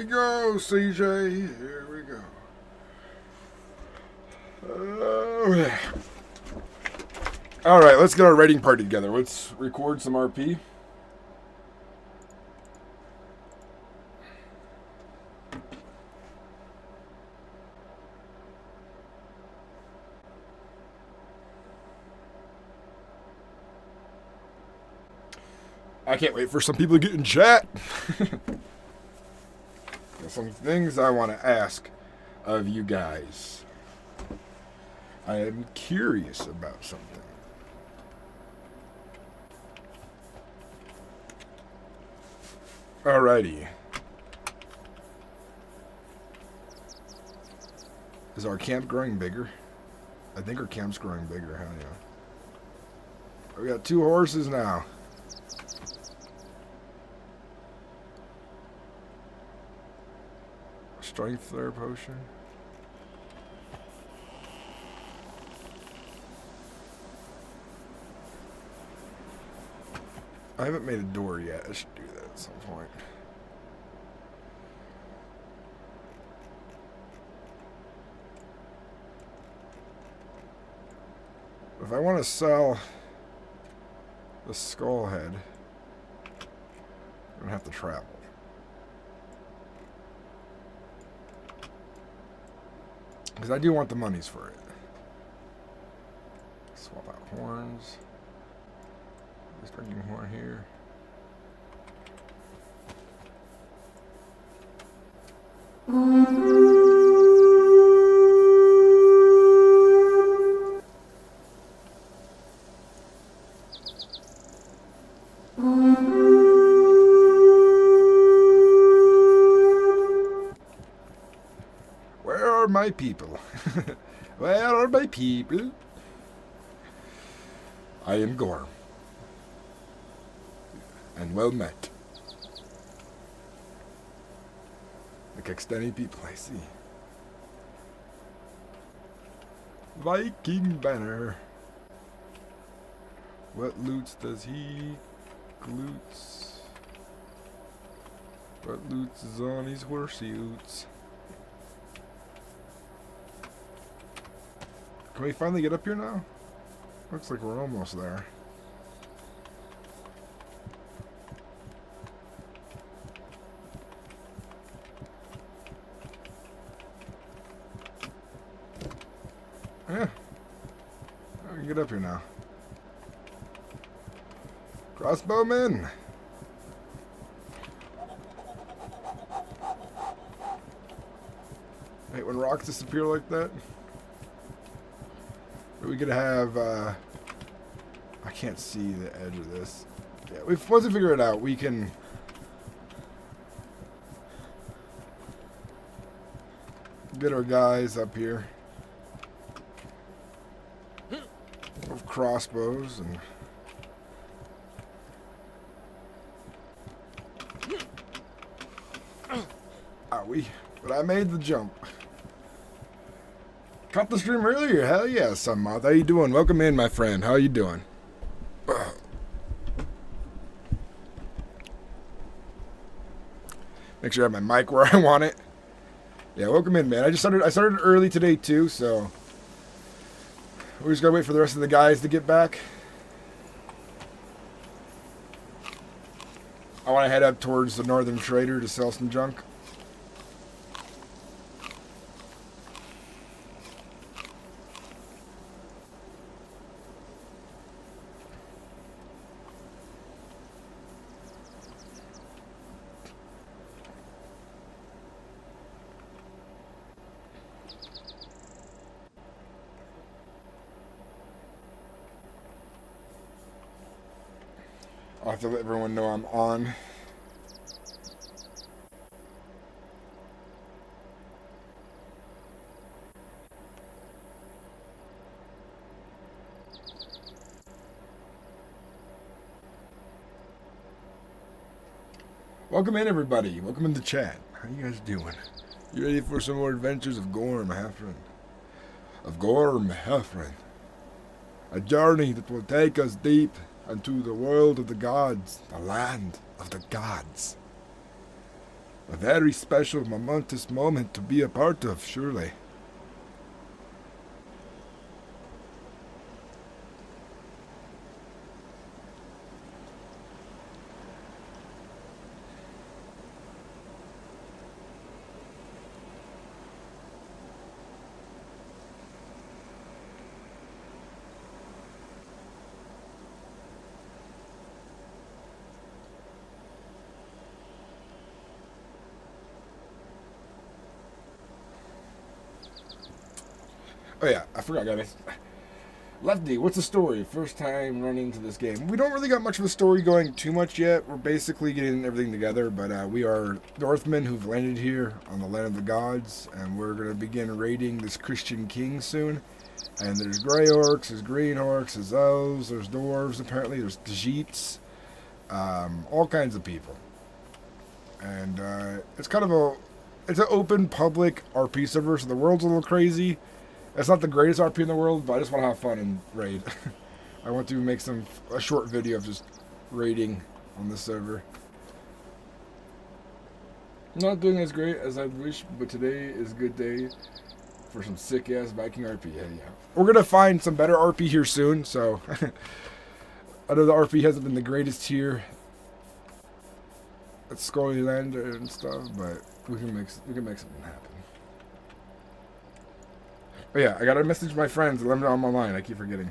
we go, CJ. Here we go. Alright, let's get our raiding party together. Let's record some RP. I can't wait for some people to get in chat. There's some things I want to ask of you guys. I am curious about something. Alrighty. Is our camp growing bigger? I think our camp's growing bigger, hell yeah. We got 2 horses now. Strength flare potion. I haven't made a door yet. I should do that at some point. If I want to sell the skull head, I'm going to have to travel. Because I do want the monies for it. Swap out horns. Start getting horn here. Where are my people? Where are my people? I am Gorm. And well met. The Kekstani people, I see. Viking banner. What loots does he glutes? What loots is on his horseshoes? Can we finally get up here now? Looks like we're almost there. Yeah. We can get up here now. Crossbowmen! Hate when rocks disappear like that. But we could have, I can't see the edge of this. Yeah, once we figure it out, we can get our guys up here with crossbows and owie. But I made the jump. Caught the stream earlier. Hell yeah, Sunmoth. How you doing? Welcome in, my friend. How you doing? Make sure I have my mic where I want it. Yeah, welcome in, man. I started early today too, so we just gotta wait for the rest of the guys to get back. I want to head up towards the Northern Trader to sell some junk. I'll have to let everyone know I'm on. Welcome in, everybody. Welcome in the chat. How you guys doing? You ready for some more adventures of Gorm, half-friend? Of Gorm, half-friend. A journey that will take us deep into the world of the gods, the land of the gods. A very special, momentous moment to be a part of, surely. Oh yeah, I forgot, guys. Lefty, what's the story? First time running into this game. We don't really got much of a story going too much yet. We're basically getting everything together, but we are Northmen who've landed here on the land of the gods, and we're going to begin raiding this Christian king soon. And there's gray orcs, there's green orcs, there's elves, there's dwarves, apparently there's Djeets, all kinds of people. And it's kind of it's an open public RP server, so the world's a little crazy. It's not the greatest RP in the world, but I just want to have fun and raid. I want to make a short video of just raiding on this server. Not doing as great as I wish, but today is a good day for some sick-ass Viking RP. Yeah. We're going to find some better RP here soon, so I know the RP hasn't been the greatest here at Scully Land and stuff, but we can make something happen. Oh yeah, I gotta message my friends and let them know I'm online. I keep forgetting.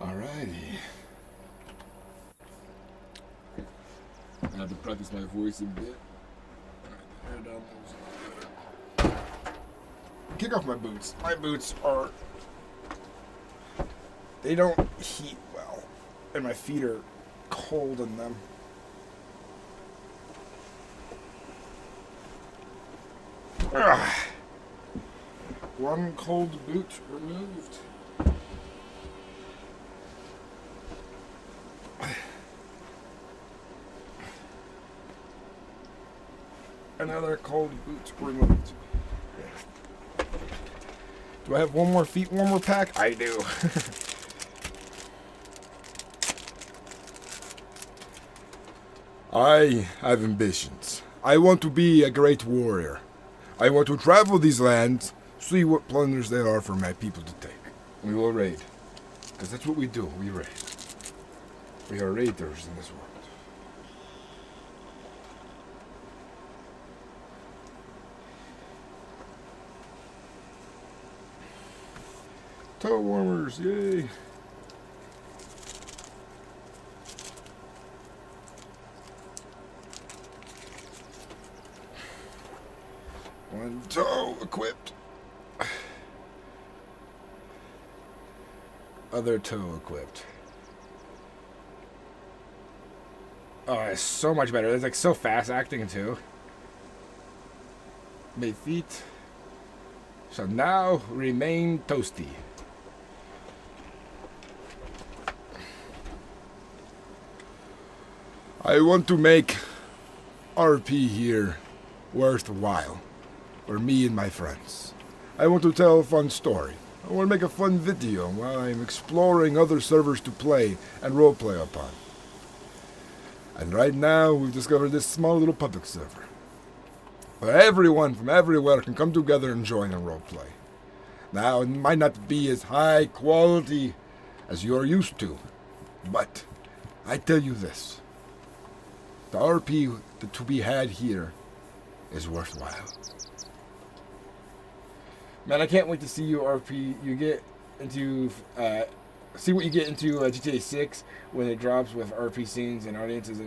Alrighty. I have to practice my voice a bit. Kick off my boots. My boots they don't heat well, and my feet are cold in them. Ugh. One cold boot removed. Another cold boot removed. Do I have one more feet warmer pack? I do. I have ambitions. I want to be a great warrior. I want to travel these lands, see what plunders there are for my people to take. We will raid. Because that's what we do. We raid. We are raiders in this world. Toe warmers, yay! One toe equipped. Other toe equipped. Oh, it's so much better. It's like so fast acting too. My feet shall now remain toasty. I want to make RP here worthwhile for me and my friends. I want to tell a fun story. I want to make a fun video while I'm exploring other servers to play and roleplay upon. And right now, we've discovered this small little public server, where everyone from everywhere can come together and join a roleplay. Now, it might not be as high quality as you're used to, but I tell you this. The RP to be had here is worthwhile. Man, I can't wait to see you RP. You get into see what you get into GTA 6 when it drops with RP scenes and audiences.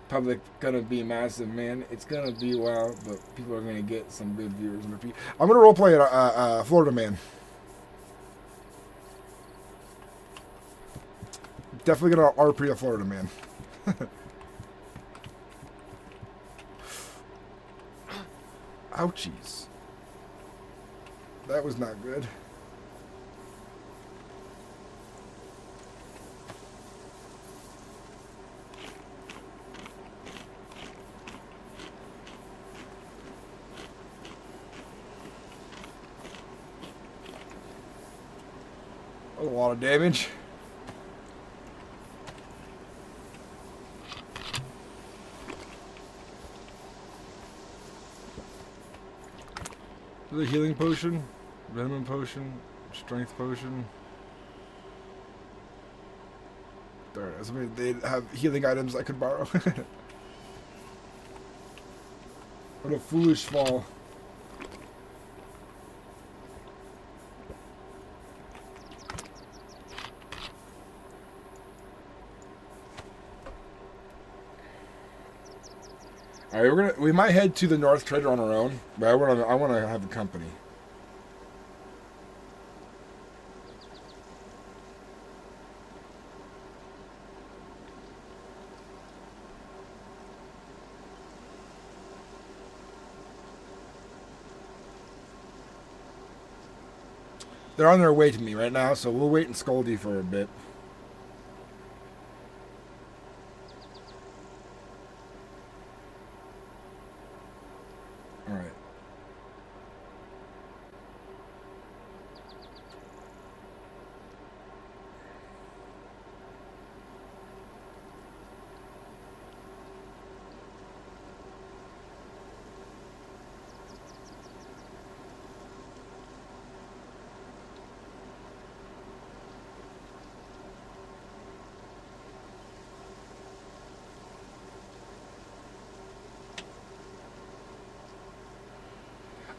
Public gonna be massive, man. It's gonna be wild, but people are gonna get some good viewers and RP. I'm gonna roleplay a Florida man. Definitely gonna RP a Florida man. Ouchies. That was not good. A lot of damage. The healing potion, venom potion, strength potion. Darn, I mean, they have healing items I could borrow. What a foolish fall. All right, we might head to the North Trader on our own, but I want to have a company. They're on their way to me right now, so we'll wait in Scoldy for a bit. All right.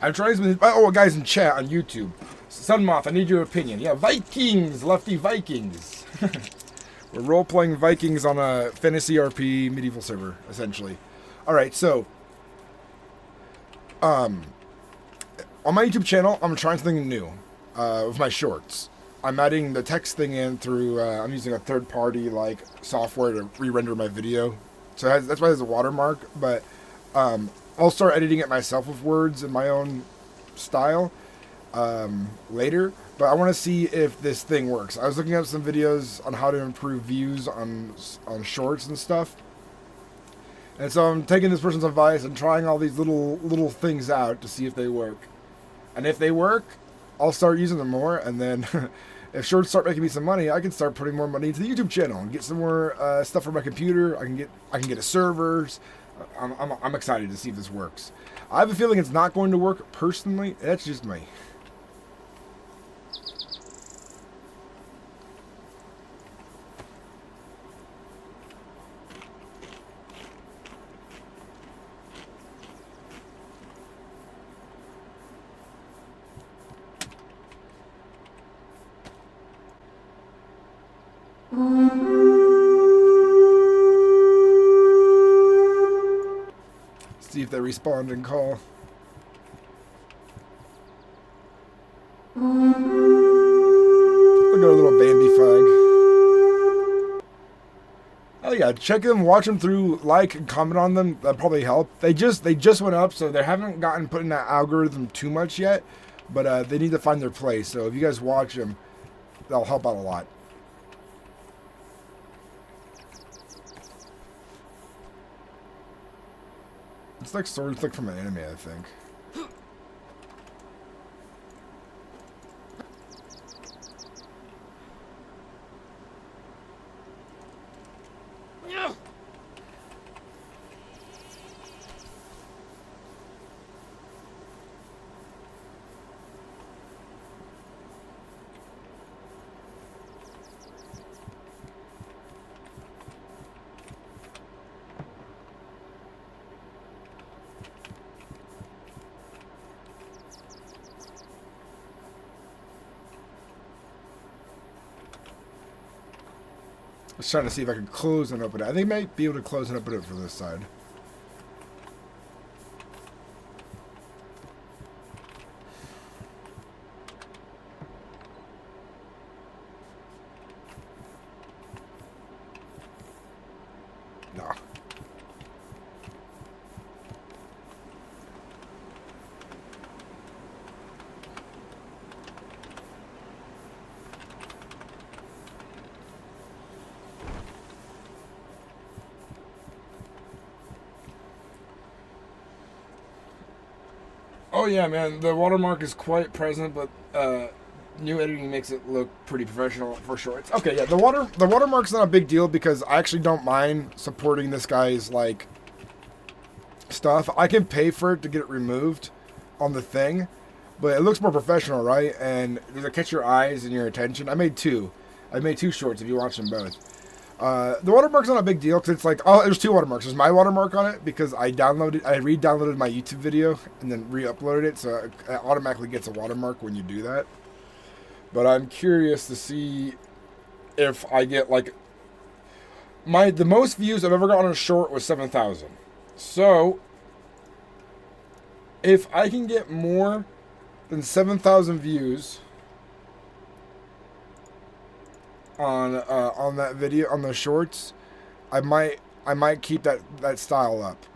I'm trying to... Oh, guys in chat on YouTube. Sunmoth, I need your opinion. Yeah, Vikings! Lefty Vikings! We're role-playing Vikings on a fantasy RP medieval server, essentially. Alright, so... on my YouTube channel, I'm trying something new with my shorts. I'm adding the text thing in through... I'm using a third-party, like, software to re-render my video. So that's why there's a watermark, but... I'll start editing it myself with words in my own style later, but I want to see if this thing works. I was looking at some videos on how to improve views on shorts and stuff, and so I'm taking this person's advice and trying all these little things out to see if they work. And if they work, I'll start using them more, and then if shorts start making me some money, I can start putting more money into the YouTube channel and get some more stuff for my computer. I can get a servers. I'm excited to see if this works. I have a feeling it's not going to work personally. That's just me. See if they respond and call. Look at a little Bambi flag. Oh yeah, check them, watch them through, like and comment on them. That'd probably help. They just went up, so they haven't gotten put in that algorithm too much yet. But they need to find their place. So if you guys watch them, that'll help out a lot. It's like sword flick from an anime, I think. was trying to see if I could close and open it. I think I might be able to close and open it from this side. No. Oh yeah, man, the watermark is quite present, but new editing makes it look pretty professional for shorts. Okay, yeah, the watermark's not a big deal because I actually don't mind supporting this guy's like stuff. I can pay for it to get it removed on the thing, but it looks more professional, right? And does it catch your eyes and your attention? I made two shorts if you watch them both. The watermark's not a big deal because it's like, oh, there's two watermarks. There's my watermark on it because I re-downloaded my YouTube video and then re-uploaded it, so it automatically gets a watermark when you do that. But I'm curious to see if I get like the most views I've ever got on a short was 7,000. So if I can get more than 7,000 views on that video, on those shorts, I might keep that style up.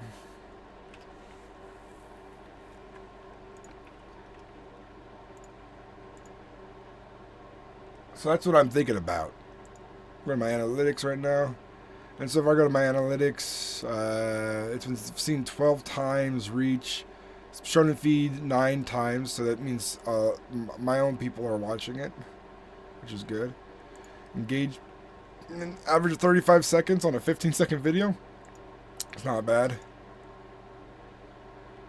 So that's what I'm thinking about. We're in my analytics right now, and so if I go to my analytics, it's been seen 12 times reach. It's shown in feed 9 times, so that means my own people are watching it, which is good. Engage an average of 35 seconds on a 15-second video. It's not bad. It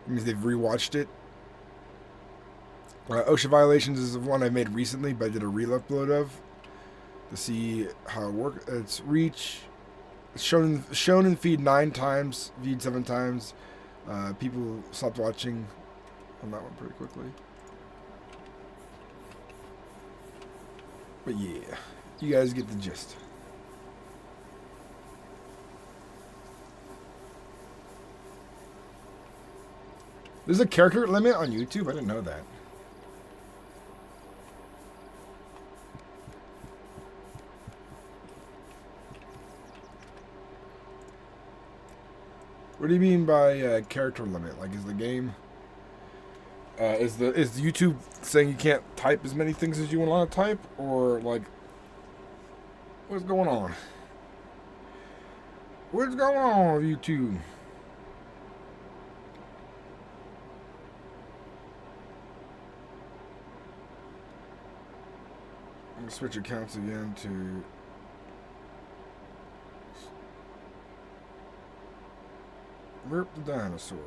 means they've rewatched it. Ocean Violations is the one I made recently, but I did a re-upload of to see how it works. It's reach. It's shown in feed 9 times, viewed 7 times. People stopped watching on that one pretty quickly. But yeah, you guys get the gist. There's a character limit on YouTube? I didn't know that. What do you mean by character limit? Like, is the game... is YouTube saying you can't type as many things as you want to type? Or, like... What's going on? What's going on with YouTube? I'm going to switch accounts again to... Rip the dinosaur.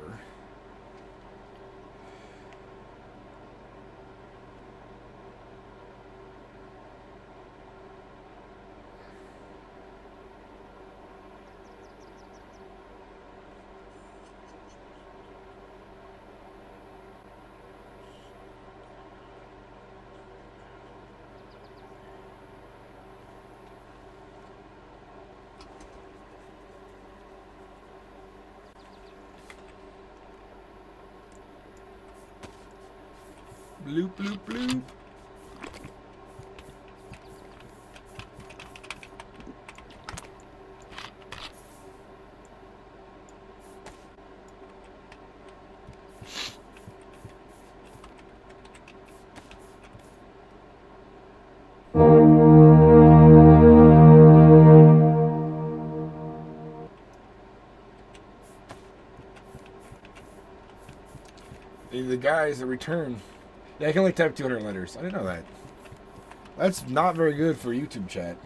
Bloop, bloop, bloop. The guys that return. Yeah, I can only type 200 letters. I didn't know that. That's not very good for YouTube chat.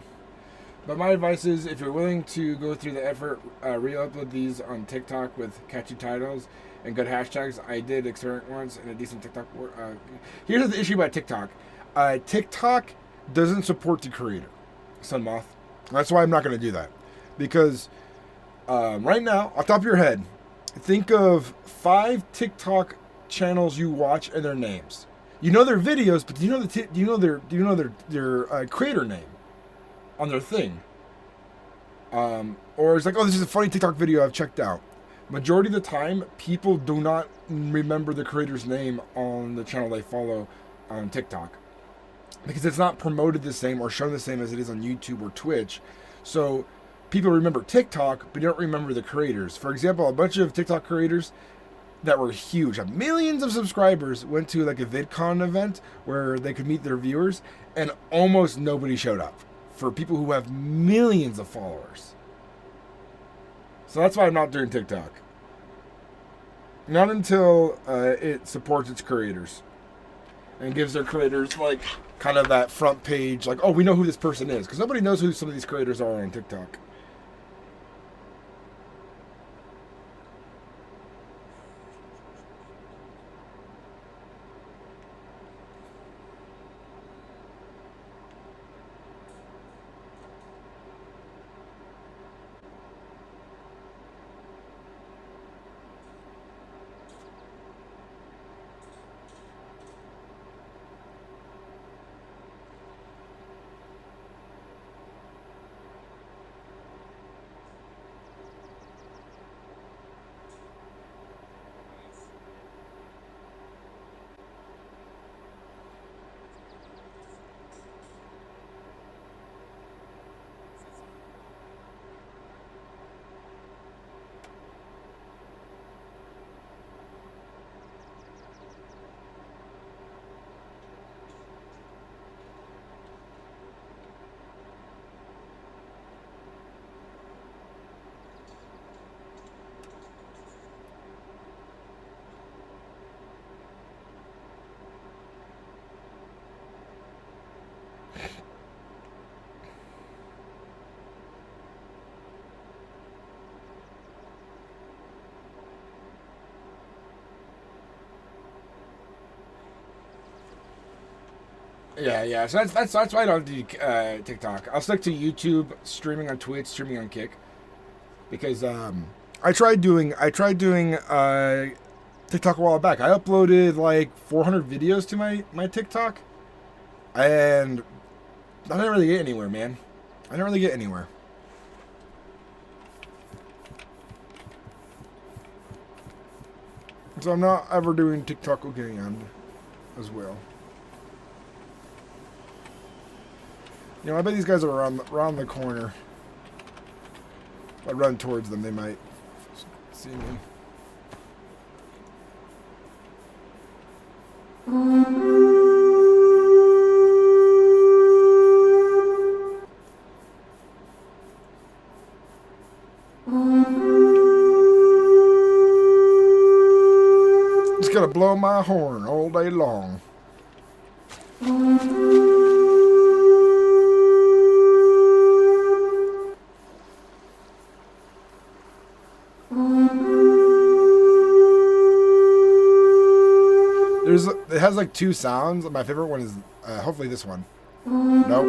But my advice is, if you're willing to go through the effort, re-upload these on TikTok with catchy titles and good hashtags. I did experiment once in a decent TikTok. Here's the issue about TikTok. TikTok doesn't support the creator, Sunmoth. That's why I'm not going to do that. Because right now, off the top of your head, think of 5 TikTok channels you watch and their names. You know their videos, but do you know their creator name on their thing? Or it's like, oh, this is a funny TikTok video I've checked out. Majority of the time, people do not remember the creator's name on the channel they follow on TikTok because it's not promoted the same or shown the same as it is on YouTube or Twitch. So people remember TikTok, but don't remember the creators. For example, a bunch of TikTok creators that were huge, have millions of subscribers, went to like a VidCon event where they could meet their viewers, and almost nobody showed up for people who have millions of followers. So that's why I'm not doing TikTok. Not until it supports its creators and gives their creators like kind of that front page, like, oh, we know who this person is, because nobody knows who some of these creators are on TikTok. Yeah. So that's why I don't do TikTok. I'll stick to YouTube, streaming on Twitch, streaming on Kick, because I tried doing TikTok a while back. I uploaded like 400 videos to my TikTok, and I didn't really get anywhere, man. I didn't really get anywhere. So I'm not ever doing TikTok again as well. You know, I bet these guys are around the corner. If I run towards them, they might see me. Just gotta blow my horn all day long. It has like two sounds. My favorite one is hopefully this one. Nope.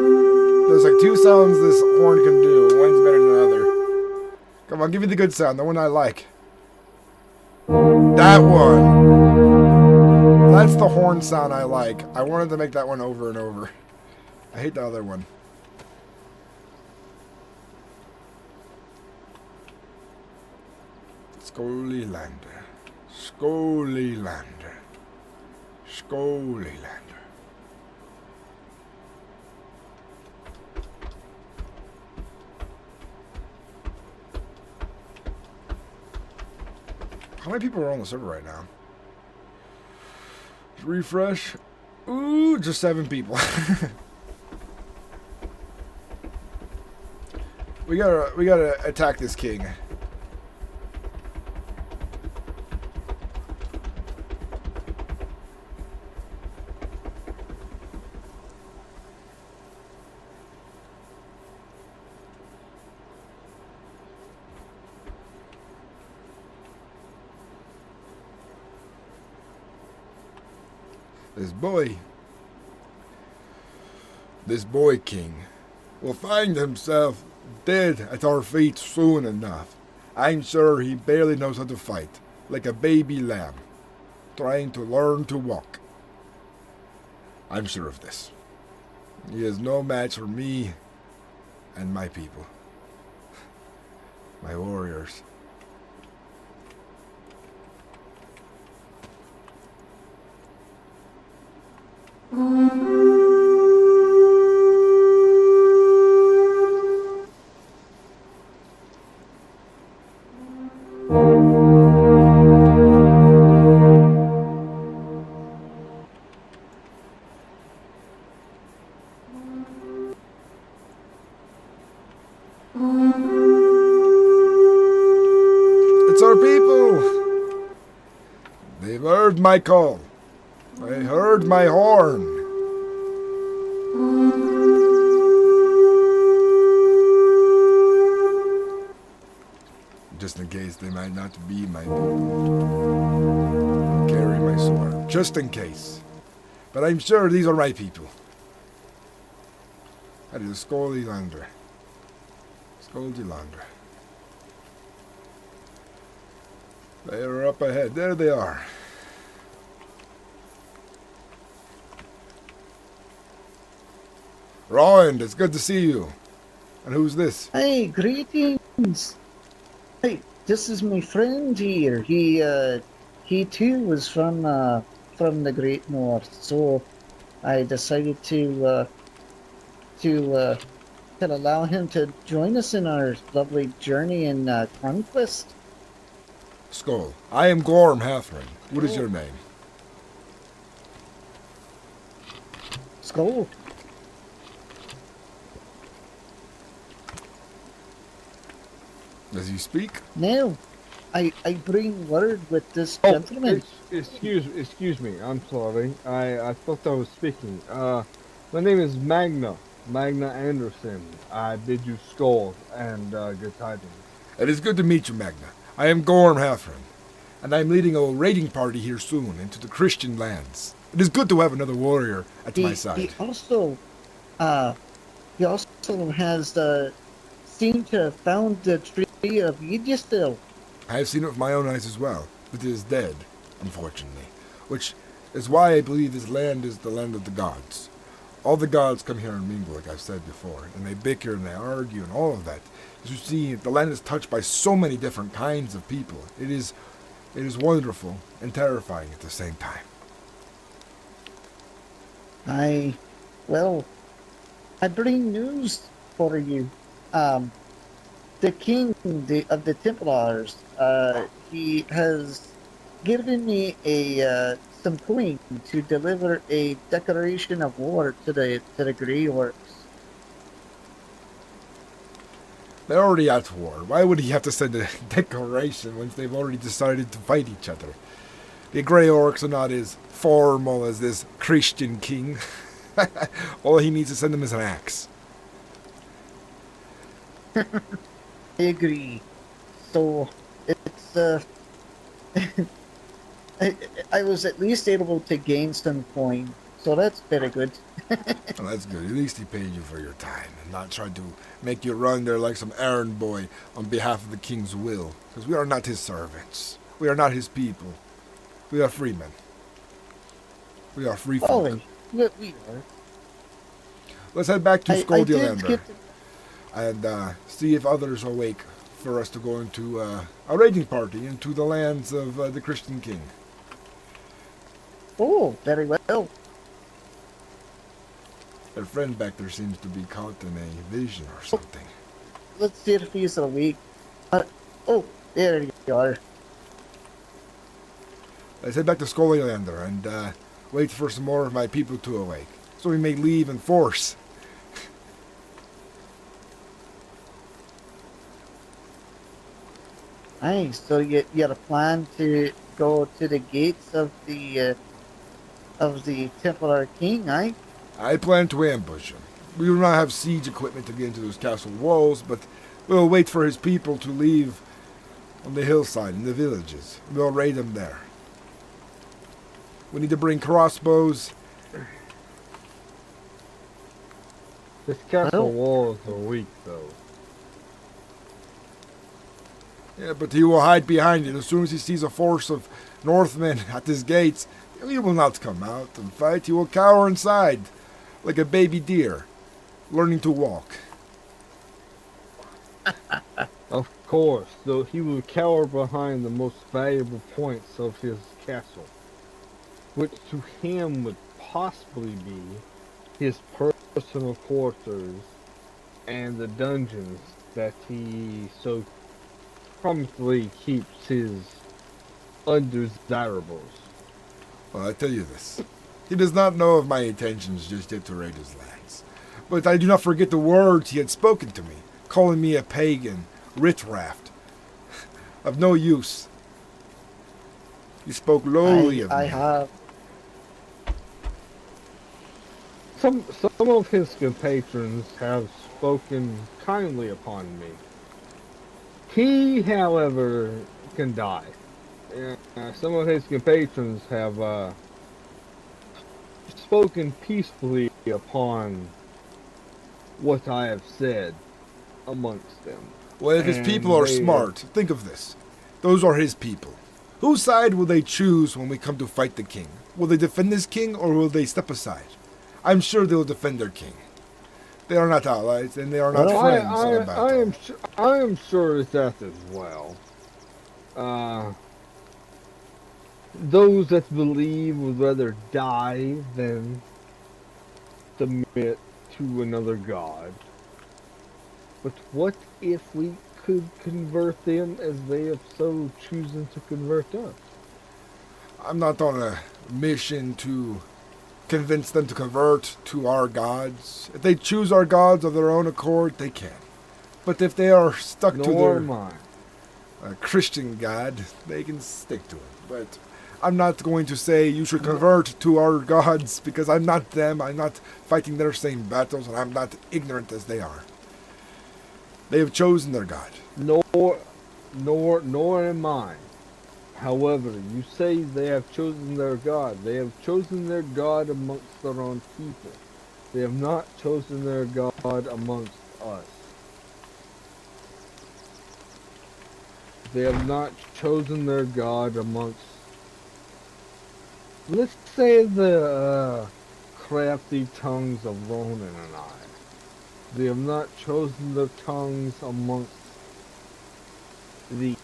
There's like two sounds this horn can do. One's better than the other. Come on, give me the good sound, the one I like. That one. That's the horn sound I like. I wanted to make that one over and over. I hate the other one. Skolilander. Skolilander. Skolilander. How many people are on the server right now? Refresh. Ooh, just 7 people. we gotta attack this king. This boy king will find himself dead at our feet soon enough. I'm sure he barely knows how to fight, like a baby lamb, trying to learn to walk. I'm sure of this. He is no match for me and my people. My warriors. It's our people! They've heard my call. They heard my horn. Just in case they might not be my people. I'll carry my sword. Just in case. But I'm sure these are my people. That is Scully Lander. Scully Lander. They are up ahead. There they are. Roland, it's good to see you. And who's this? Hey, greetings. Hey, this is my friend here. He too was from the Great North, so I decided to allow him to join us in our lovely journey in conquest. Skull. I am Gorm Hathrin. What is your name? Skull. Does he speak? Now, I bring word with this gentleman. Excuse me. I'm sorry. I thought I was speaking. My name is Magna Anderson. I bid you skull and good tidings. It is good to meet you, Magna. I am Gorm Hathrin, and I am leading a raiding party here soon into the Christian lands. It is good to have another warrior at my side. He also has seemed to have found the tree of Yggdrasil. I have seen it with my own eyes as well, but it is dead, unfortunately, which is why I believe this land is the land of the gods. All the gods come here and mingle, like I've said before, and they bicker and they argue and all of that. As you see, the land is touched by so many different kinds of people. It is wonderful and terrifying at the same time. I bring news for you. The king of the Templars, he has given me some coin to deliver a declaration of war to the Grey Orcs. They're already at war. Why would he have to send a declaration once they've already decided to fight each other? The Grey Orcs are not as formal as this Christian king. All he needs to send them is an axe. I agree. So, it's, I was at least able to gain some coin, so that's very good. Well, that's good. At least he paid you for your time and not tried to make you run there like some errand boy on behalf of the king's will. Because we are not his servants. We are not his people. We are free men. We are free folk. Oh, we are. Let's head back to I did Scoldulander get and see if others are awake for us to go into a raiding party into the lands of the Christian king. Oh, very well. Their friend back there seems to be caught in a vision or something. Let's see if he's awake. Oh, there you are. Let's head back to Scoldulander and wait for some more of my people to awake, so we may leave in force. Nice. So you had a plan to go to the gates of the Templar King, eh? I plan to ambush him. We will not have siege equipment to get into those castle walls, but we'll wait for his people to leave on the hillside in the villages. We'll raid them there. We need to bring crossbows. This castle Well- walls are weak, though. Yeah, but he will hide behind it. As soon as he sees a force of Northmen at his gates, he will not come out and fight. He will cower inside, like a baby deer, learning to walk. Of course, though he would cower behind the most valuable points of his castle, which to him would possibly be his personal quarters and the dungeons that he so promptly keeps his undesirables. Well, I tell you this. He does not know of my intentions just yet to raid his lands. But I do not forget the words he had spoken to me, calling me a pagan, ritraft, of no use. He spoke lowly of I me. have. Some of his compatrons have spoken kindly upon me. He, however, can die. Some of his compatrons have spoken peacefully upon what I have said amongst them. Well, if his And people are they- smart, think of this. Those are his people. Whose side will they choose when we come to fight the king? Will they defend this king, or will they step aside? I'm sure they'll defend their king. They are not allies, and they are not Well, friends in battle. I am sure of that as well. Those that believe would rather die than submit to another god. But what if we could convert them as they have so chosen to convert us? I'm not on a mission to convince them to convert to our gods. If they choose our gods of their own accord, they can. But if they are stuck to Nor their mine. Christian god, they can stick to it. But I'm not going to say you should convert to our gods because I'm not them. I'm not fighting their same battles, and I'm not ignorant as they are. They have chosen their god. Nor am I. However, you say they have chosen their god. They have chosen their god amongst their own people. They have not chosen their god amongst us. They have not chosen their god amongst, let's say, the crafty tongues of Ronan and I. They have not chosen their tongues amongst the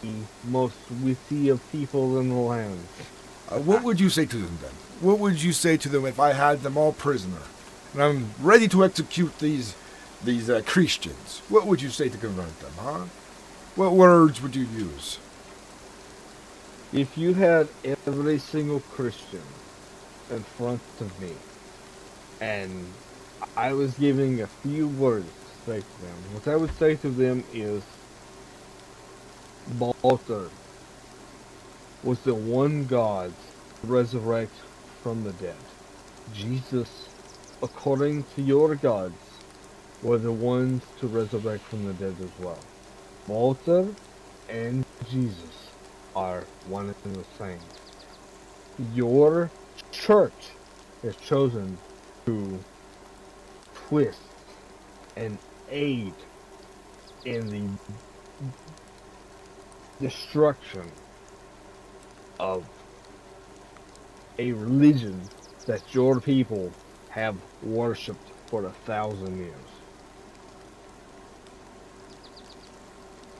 most witty of people in the land. What would you say to them then? What would you say to them if I had them all prisoner, and I'm ready to execute these Christians? What would you say to convert them, huh? What words would you use? If you had every single Christian in front of me, and I was giving a few words to say to them, what I would say to them is, Balter was the one God to resurrect from the dead. Jesus, according to your gods, were the ones to resurrect from the dead as well. Balter and Jesus are one and the same. Your church has chosen to twist and aid in the destruction of a religion that your people have worshipped for 1,000 years.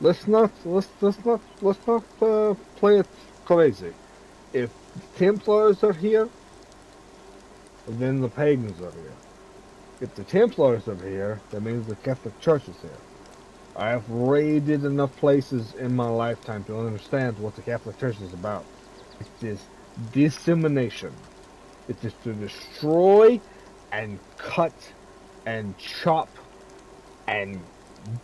Let's not play it crazy. If Templars are here, then the pagans are here. If the Templars are here, that means the Catholic Church is here. I have raided enough places in my lifetime to understand what the Catholic Church is about. It is dissemination. It is to destroy and cut and chop and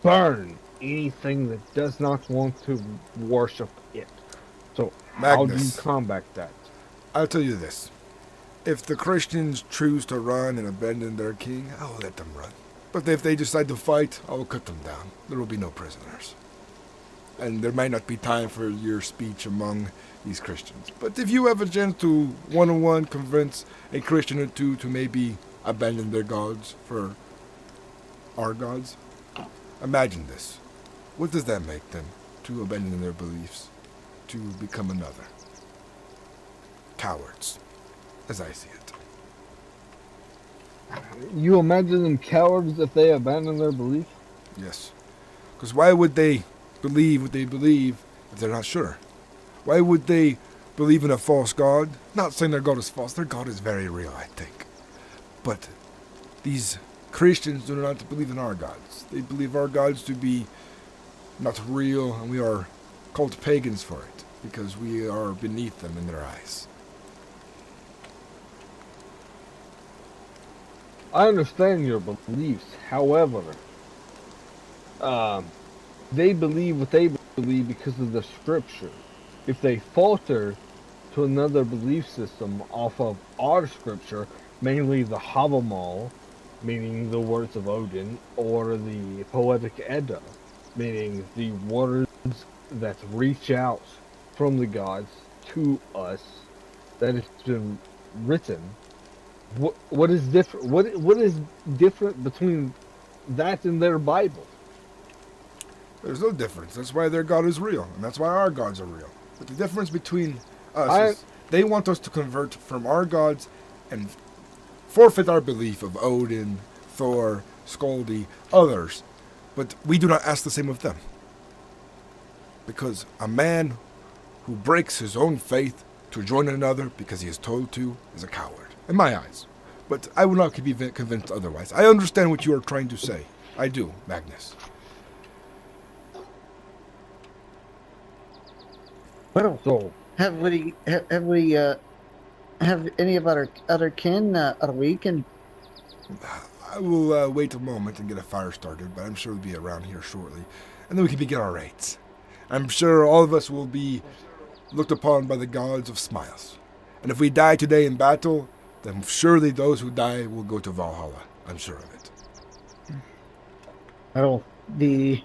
burn anything that does not want to worship it. So how do you Magnus. combat that? I'll tell you this. If the Christians choose to run and abandon their king, I will let them run. But if they decide to fight, I will cut them down. There will be no prisoners. And there might not be time for your speech among these Christians. But if you have a chance to one-on-one convince a Christian or two to maybe abandon their gods for our gods, imagine this. What does that make them? To abandon their beliefs, to become another. Cowards, as I see it. You imagine them cowards if they abandon their belief? Yes. Because why would they believe what they believe if they're not sure? Why would they believe in a false god? Not saying their god is false. Their god is very real, I think. But these Christians do not believe in our gods. They believe our gods to be not real, and we are called pagans for it, because we are beneath them in their eyes. I understand your beliefs. However, they believe what they believe because of the scripture. If they falter to another belief system off of our scripture, mainly the Havamal, meaning the words of Odin, or the Poetic Edda, meaning the words that reach out from the gods to us, that has been written. What is different? What is different between that and their Bible? There's no difference. That's why their God is real, and that's why our gods are real. But the difference between us is they want us to convert from our gods and forfeit our belief of Odin, Thor, Skaldi, others. But we do not ask the same of them. Because a man who breaks his own faith to join another because he is told to is a coward, in my eyes. But I will not be convinced otherwise. I understand what you are trying to say. I do, Magnus. Well, So, have any of our other kin awakened? I will wait a moment and get a fire started, but I'm sure we'll be around here shortly. And then we can begin our rites. I'm sure all of us will be looked upon by the gods of smiles. And if we die today in battle, then surely those who die will go to Valhalla. I'm sure of it. Well, the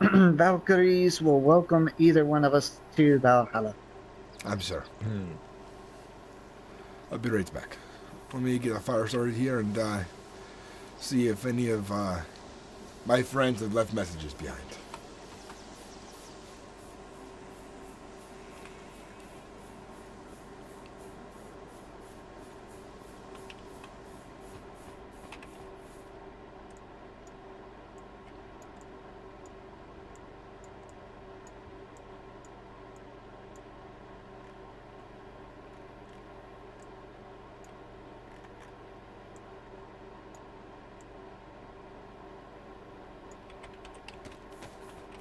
Valkyries will welcome either one of us to Valhalla. I'm sure. I'll be right back. Let me get a fire started here and see if any of my friends have left messages behind.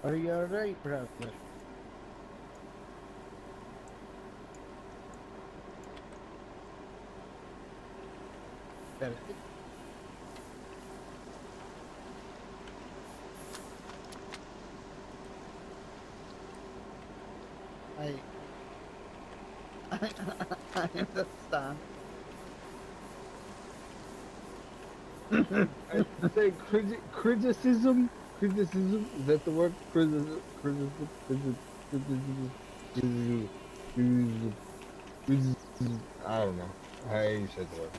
Are you alright, brother? I understand. I say criticism. Criticism, is that the word? Criticism. I don't know. I said the word.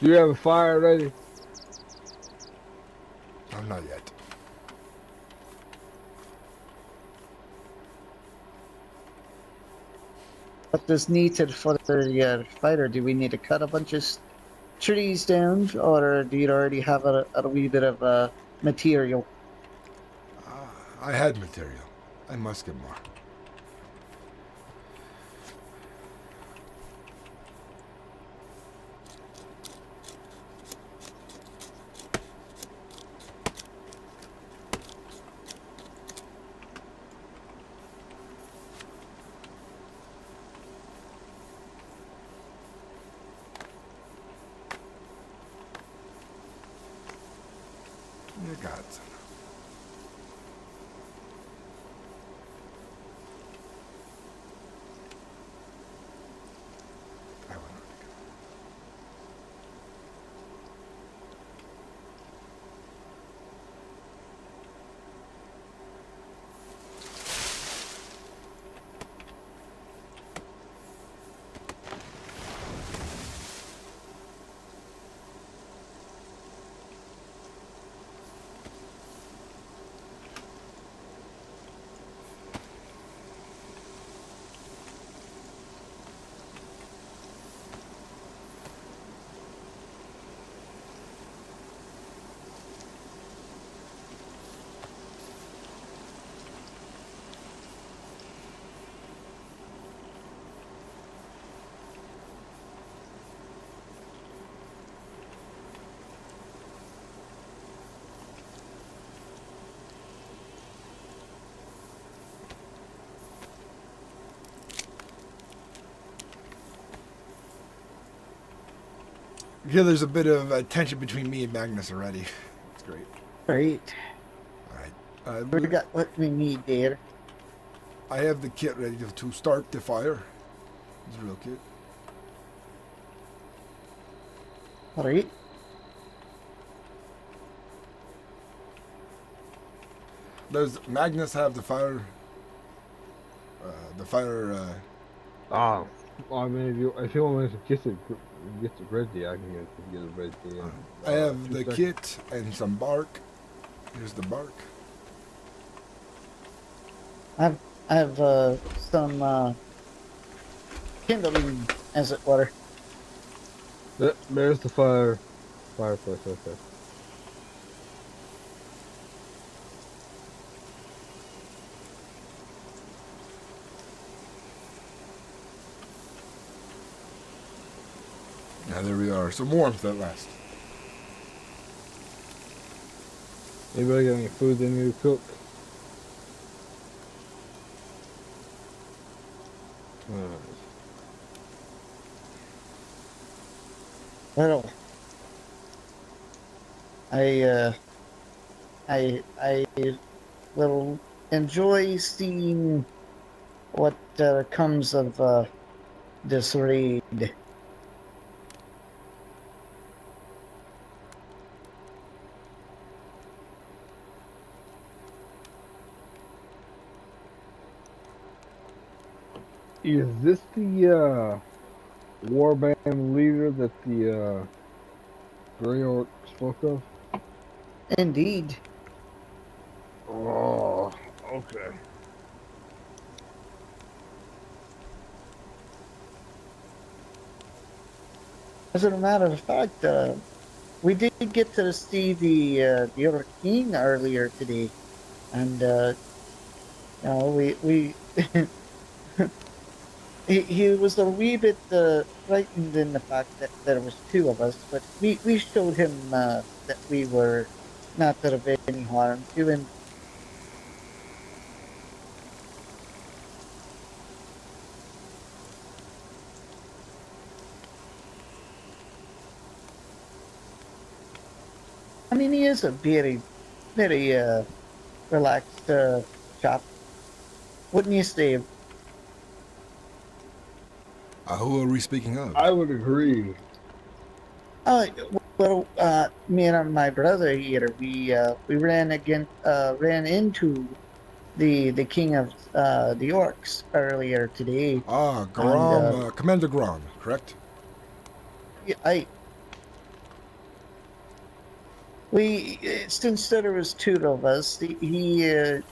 Do you have a fire ready? I'm not yet. What is needed for the fighter? Do we need to cut a bunch of trees down, or do you already have a wee bit of material? I had material. I must get more. You got it. Yeah, there's a bit of tension between me and Magnus already. It's great. Right. All right. We got what we need there. I have the kit ready to start the fire. It's a real kit. All right. Does Magnus have the fire? The fire. Ah, I mean, if you want me to get it ready, I can get it ready. In, I have 2 the seconds. kit and some bark. Here's the bark. I have some kindling, as it were. There's the fireplace right there. Now there we are. Some warmth at last. Anybody got any food they need to cook? Alright. Well, I will enjoy seeing what comes of this raid. Is this the warband leader that the Grey Orc spoke of? Indeed. Oh, okay. As a matter of fact, we did get to see the other king earlier today, and you know, we he was a wee bit frightened in the fact that there was two of us, but we showed him that we were not of any harm to him. I mean, he is a very relaxed chap, wouldn't you say? Who are we speaking of? I would agree. Well, me and my brother here, we ran into the king of the orcs earlier today. Grom, And, Commander Grom, correct? yeah, since there was two of us, he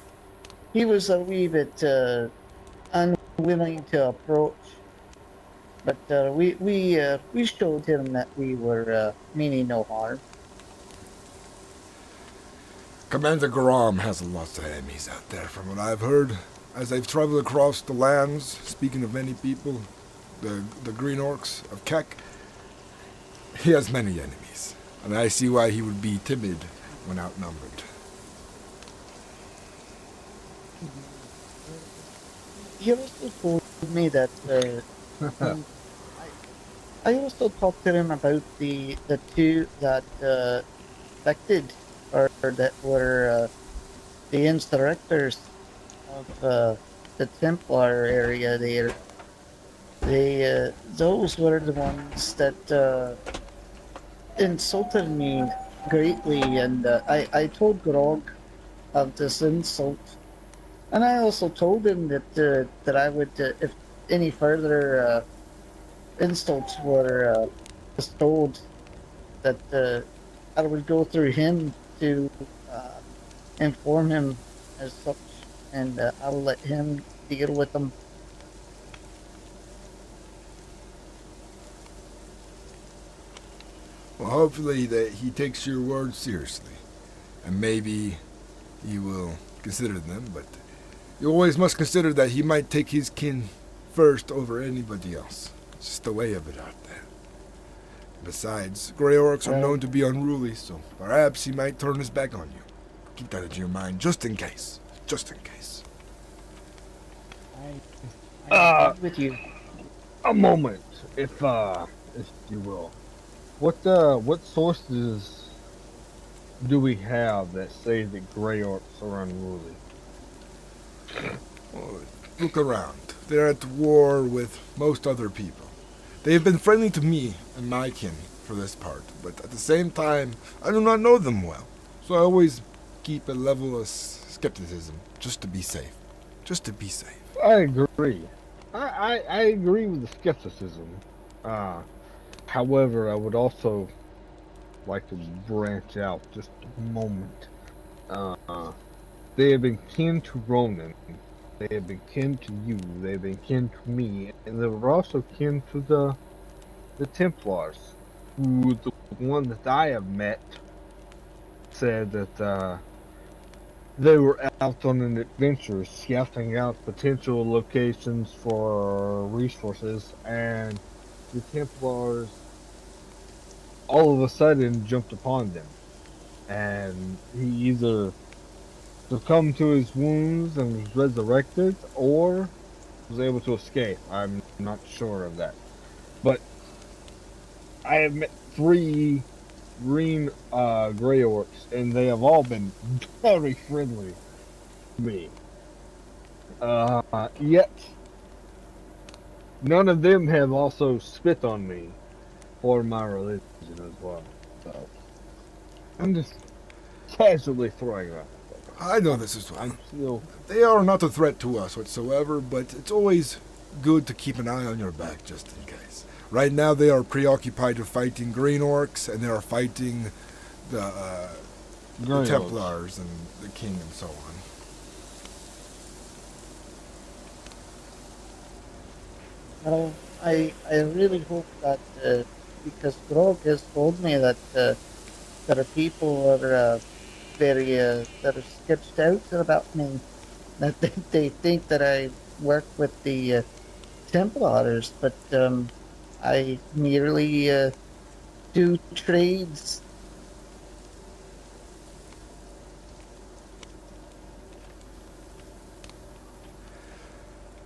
was a wee bit unwilling to approach, but we showed him that we were meaning no harm. Commander Grom has lots of enemies out there, from what I've heard. As I've traveled across the lands, speaking of many people, the Green Orcs of Keck, he has many enemies, and I see why he would be timid when outnumbered. He also told me that um, I also talked to him about the two that affected or that were the insurrectors of the Templar area there. They those were the ones that insulted me greatly, and I told Grog of this insult, and I also told him that I would if any further insults were bestowed, that I would go through him to uh, inform him as such, and I'll let him deal with them. Well, hopefully that he takes your words seriously, and maybe he will consider them, but you always must consider that he might take his kin first over anybody else. It's just the way of it out there. Besides, Grey Orcs are known to be unruly, so perhaps he might turn his back on you. Keep that into your mind, just in case. Just in case. I agree with you. A moment, if you will. what sources do we have that say that gray orcs are unruly? Oh, look around. They're at war with most other people. They have been friendly to me and my kin for this part, but at the same time, I do not know them well. So I always keep a level of skepticism, just to be safe. Just to be safe. I agree. I agree with the skepticism. However, I would also like to branch out just a moment. They have been kin to Ronan. They have been kin to you. They have been kin to me, and they were also kin to the Templars, who the one that I have met said that they were out on an adventure, scouting out potential locations for resources, and the Templars all of a sudden jumped upon them, and he either succumbed to his wounds and was resurrected, or was able to escape. I'm not sure of that. But I have met 3 green gray orcs, and they have all been very friendly to me. Yet, none of them have also spit on me for my religion as well. So, I'm just casually throwing that. I know this is I'm still. They are not a threat to us whatsoever, but it's always good to keep an eye on your back just in case. Right now they are preoccupied with fighting green orcs, and they are fighting the Templars and the king and so on. Well, I really hope that because Grog has told me that there are people that are very that are sketched out about me, that they think that I work with the Templars, but I merely do trades.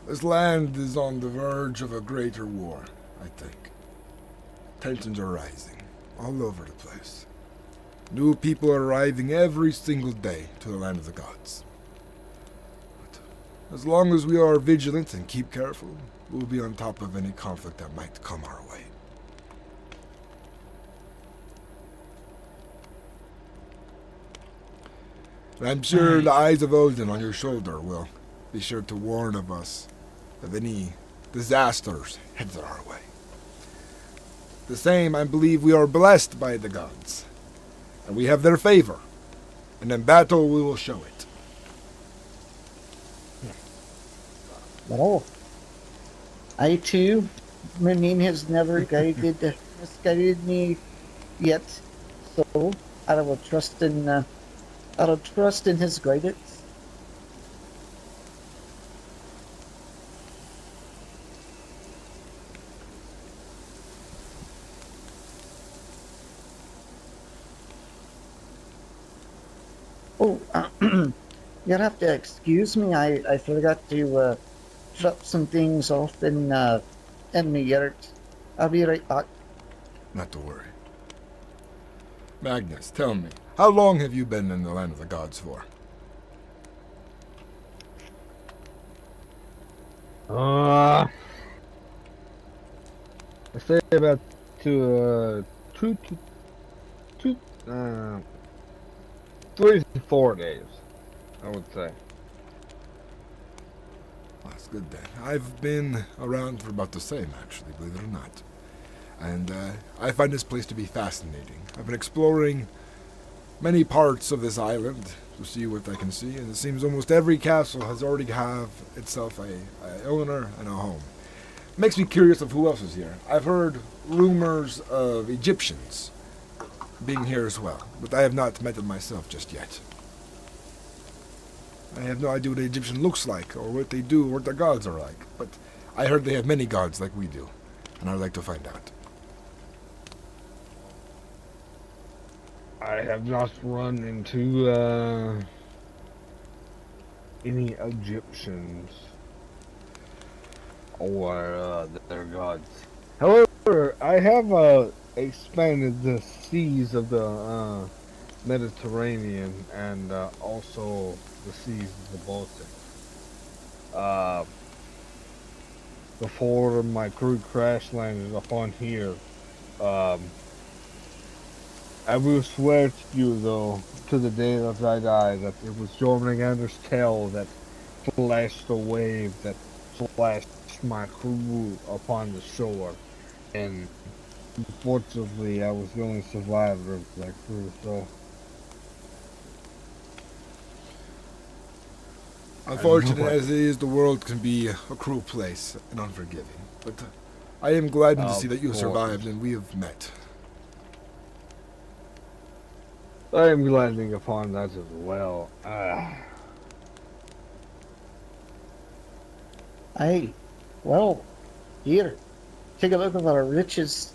This land is on the verge of a greater war, I think. Tensions are rising all over the place. New people are arriving every single day to the land of the gods. But as long as we are vigilant and keep careful, we'll be on top of any conflict that might come our way. And I'm sure the eyes of Odin on your shoulder will be sure to warn of us of any disasters headed our way. The same, I believe we are blessed by the gods, and we have their favor, and in battle we will show it. Well, I too, my name has never misguided me yet, so I will trust in his guidance. Oh, you'll have to excuse me. I forgot to drop some things off in the yard. I'll be right back. Not to worry. Magnus, tell me, how long have you been in the land of the gods for? I say about two, 3 to 4 days, I would say. Well, that's good then. I've been around for about the same, actually, believe it or not. And I find this place to be fascinating. I've been exploring many parts of this island to see what I can see, and it seems almost every castle has already have itself a owner and a home. It makes me curious of who else is here. I've heard rumors of Egyptians being here as well, but I have not met them myself just yet. I have no idea what an Egyptian looks like, or what they do, or what their gods are like, but I heard they have many gods like we do, and I'd like to find out. I have not run into any Egyptians or their gods. However, I have expanded the seas of the Mediterranean and also the seas of the Baltic. Uh, before my crew crash landed upon here, um, I will swear to you, though, to the day that I die, that it was Jormungandr's tail that flashed the wave that flashed my crew upon the shore. And unfortunately, I was the only survivor of that crew, so I know Unfortunate as it is, the world can be a cruel place and unforgiving. But I am glad to see that you course. survived and we have met. I am gliding upon that as well. Hey, well, here, take a look at our riches.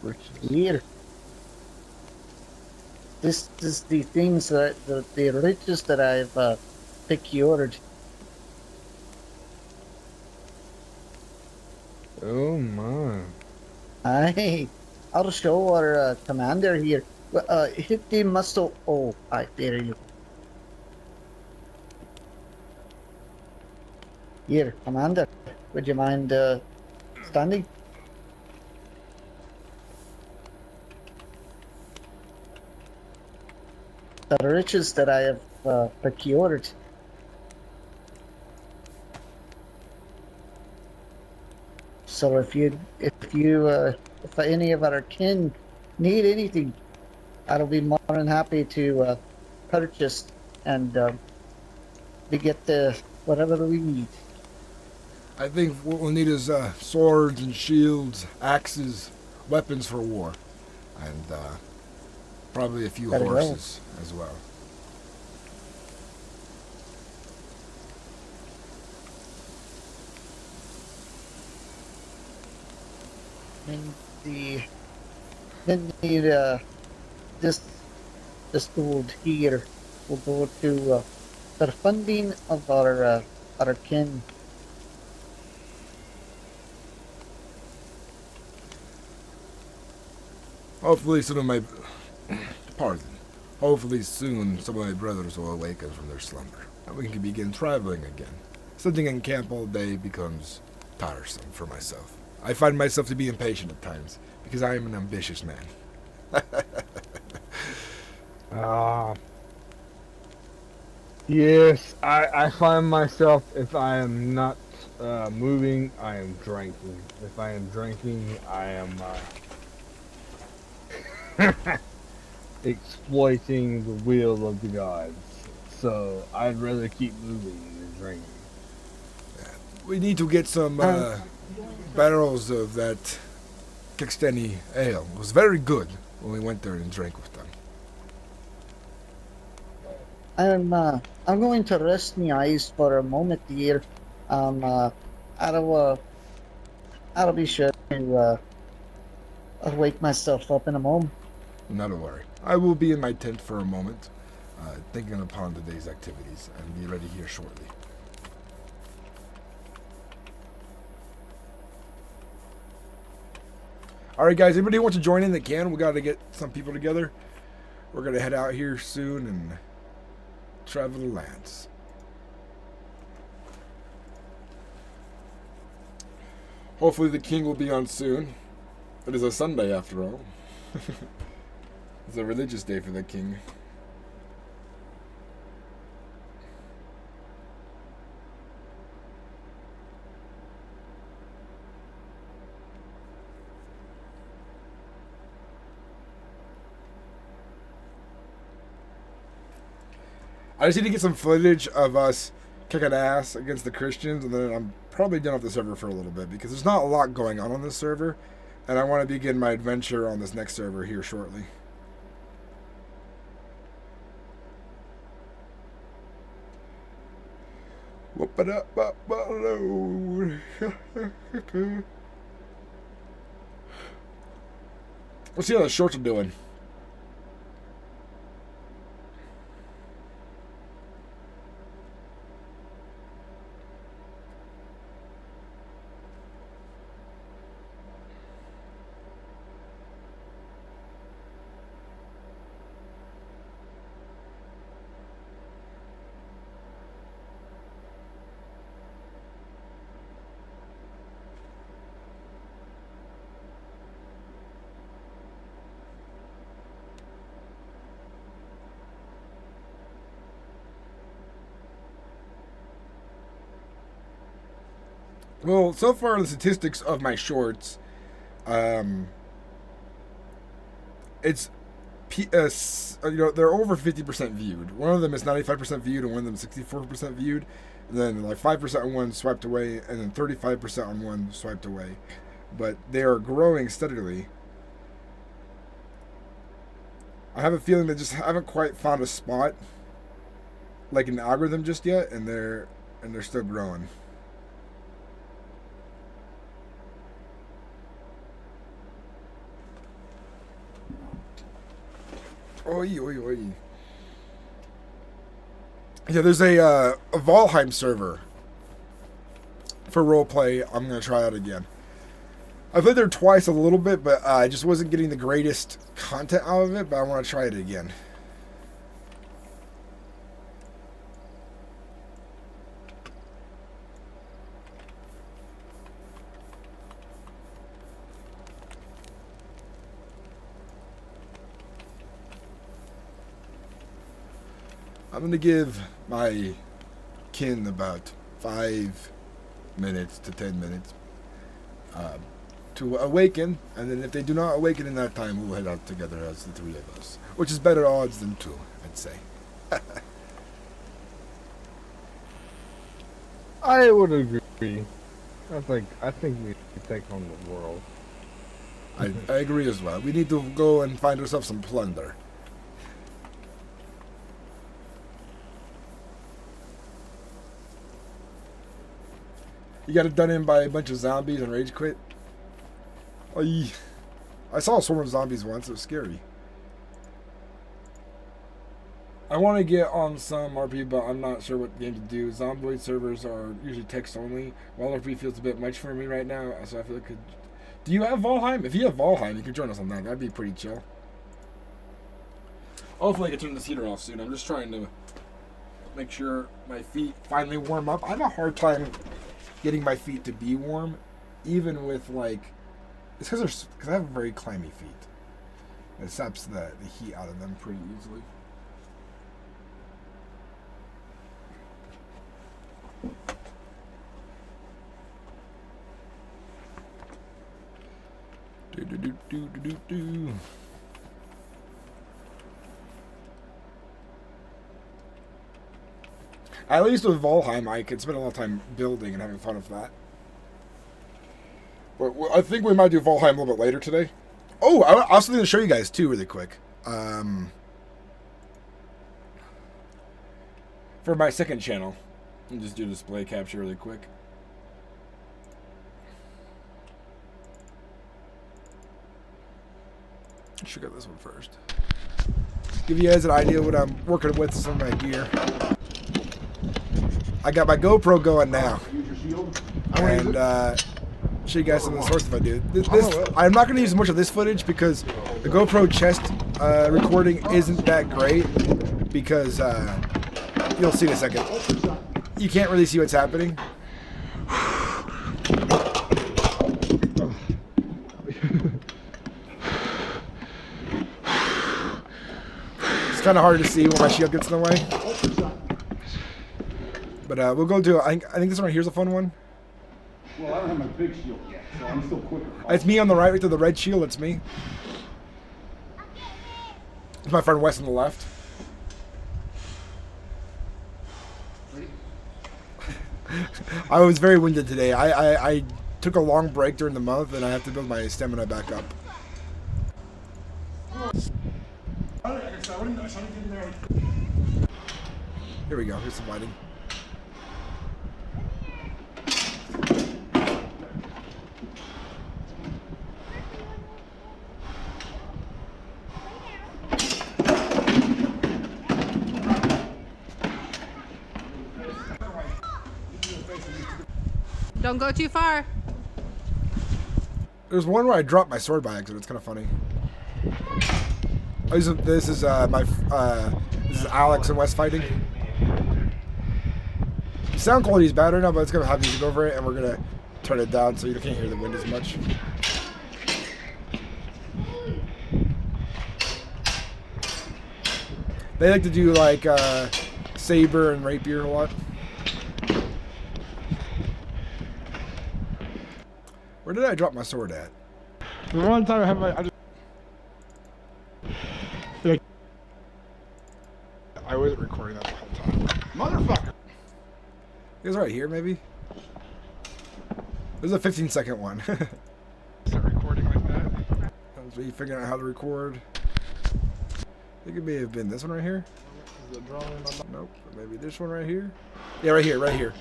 Riches. Here. This is the things that the riches that I've procured. Oh my. Aye, I'll show our commander here. Hit the muscle. Oh, aye, there you go. Here, commander, would you mind standing? The riches that I have procured. So if any of our kin need anything, I'll be more than happy to purchase and to get the whatever we need. I think what we'll need is swords and shields, axes, weapons for war, and probably a few Very well. horses as well. And then this gold here will go to the funding of our kin. Hopefully some of my... Pardon. Hopefully soon some of my brothers will awaken from their slumber, and we can begin traveling again. Sitting in camp all day becomes tiresome for myself. I find myself to be impatient at times, because I am an ambitious man. Yes, I find myself, if I am not moving, I am drinking. If I am drinking, I am exploiting the will of the gods. So I'd rather keep moving than drinking. We need to get some barrels of that Kixteni ale. It was very good when we went there and drank with them. I'm going to rest my eyes for a moment here. I'll be sure to wake myself up in a moment. Not a worry. I will be in my tent for a moment, thinking upon the day's activities, and be ready here shortly. Alright guys, anybody want to join in that can? We got to get some people together. We're going to head out here soon and travel the lands. Hopefully the king will be on soon. It is a Sunday after all. It's a religious day for the king. I just need to get some footage of us kicking ass against the Christians, and then I'm probably done off the server for a little bit, because there's not a lot going on this server, and I want to begin my adventure on this next server here shortly. Let's see how the shorts are doing. Well, so far the statistics of my shorts, it's they're over 50% viewed. One of them is 95% viewed, and one of them is 64% viewed. And then like 5% on one swiped away, and then 35% on one swiped away. But they are growing steadily. I have a feeling they just haven't quite found a spot, like an algorithm just yet, and they're still growing. Oi, oi, oi. Yeah, there's a Valheim server for roleplay. I'm going to try out again. I played there twice a little bit, but I just wasn't getting the greatest content out of it, but I want to try it again. I'm going to give my kin about 5 minutes to 10 minutes to awaken, and then if they do not awaken in that time, we'll head out together as the three of us, which is better odds than 2, I'd say. I would agree. I think we should take on the world. I agree as well. We need to go and find ourselves some plunder. You got it done in by a bunch of zombies and rage quit? I saw a swarm of zombies once. It was scary. I want to get on some RP, but I'm not sure what game to do. Zomboid servers are usually text only, while RP feels a bit much for me right now, so I feel like do you have Valheim? If you have Valheim, you can join us on that. That'd be pretty chill. Hopefully I can turn this heater off soon. I'm just trying to make sure my feet finally warm up. I have a hard time getting my feet to be warm, even with like, it's because I have very clammy feet. It saps the heat out of them pretty easily. Do. At least with Valheim, I could spend a lot of time building and having fun with that. But I think we might do Valheim a little bit later today. Oh, I also need to show you guys too, really quick. For my second channel, I'll just do display capture really quick. I should get this one first. Give you guys an idea what I'm working with some of my gear. I got my GoPro going now, and show you guys some of the source if I do. I'm not going to use much of this footage because the GoPro chest recording isn't that great, because you'll see in a second. You can't really see what's happening. It's kind of hard to see when my shield gets in the way. But we'll go to, I think this one right here is a fun one. Well, I don't have my big shield yet, so I'm still quicker. It's me on the right to the red shield, it's me. It's my friend Wes on the left. I was very winded today. I took a long break during the month, and I have to build my stamina back up. Here we go, here's some lighting. Don't go too far. There's one where I dropped my sword by accident. It's kind of funny. This is this is Alex and Wes fighting. The sound quality is bad right now, but it's gonna have music over it, and we're gonna turn it down so you can't hear the wind as much. They like to do like saber and rapier a lot. Where did I drop my sword at? The one time I have my, I wasn't recording that the whole time. Motherfucker! It was right here, maybe? There's a 15-second one. Is it recording like that? So you figuring out how to record. I think it may have been this one right here. Is it drawing on my... Nope. Maybe this one right here. Yeah, right here, right here.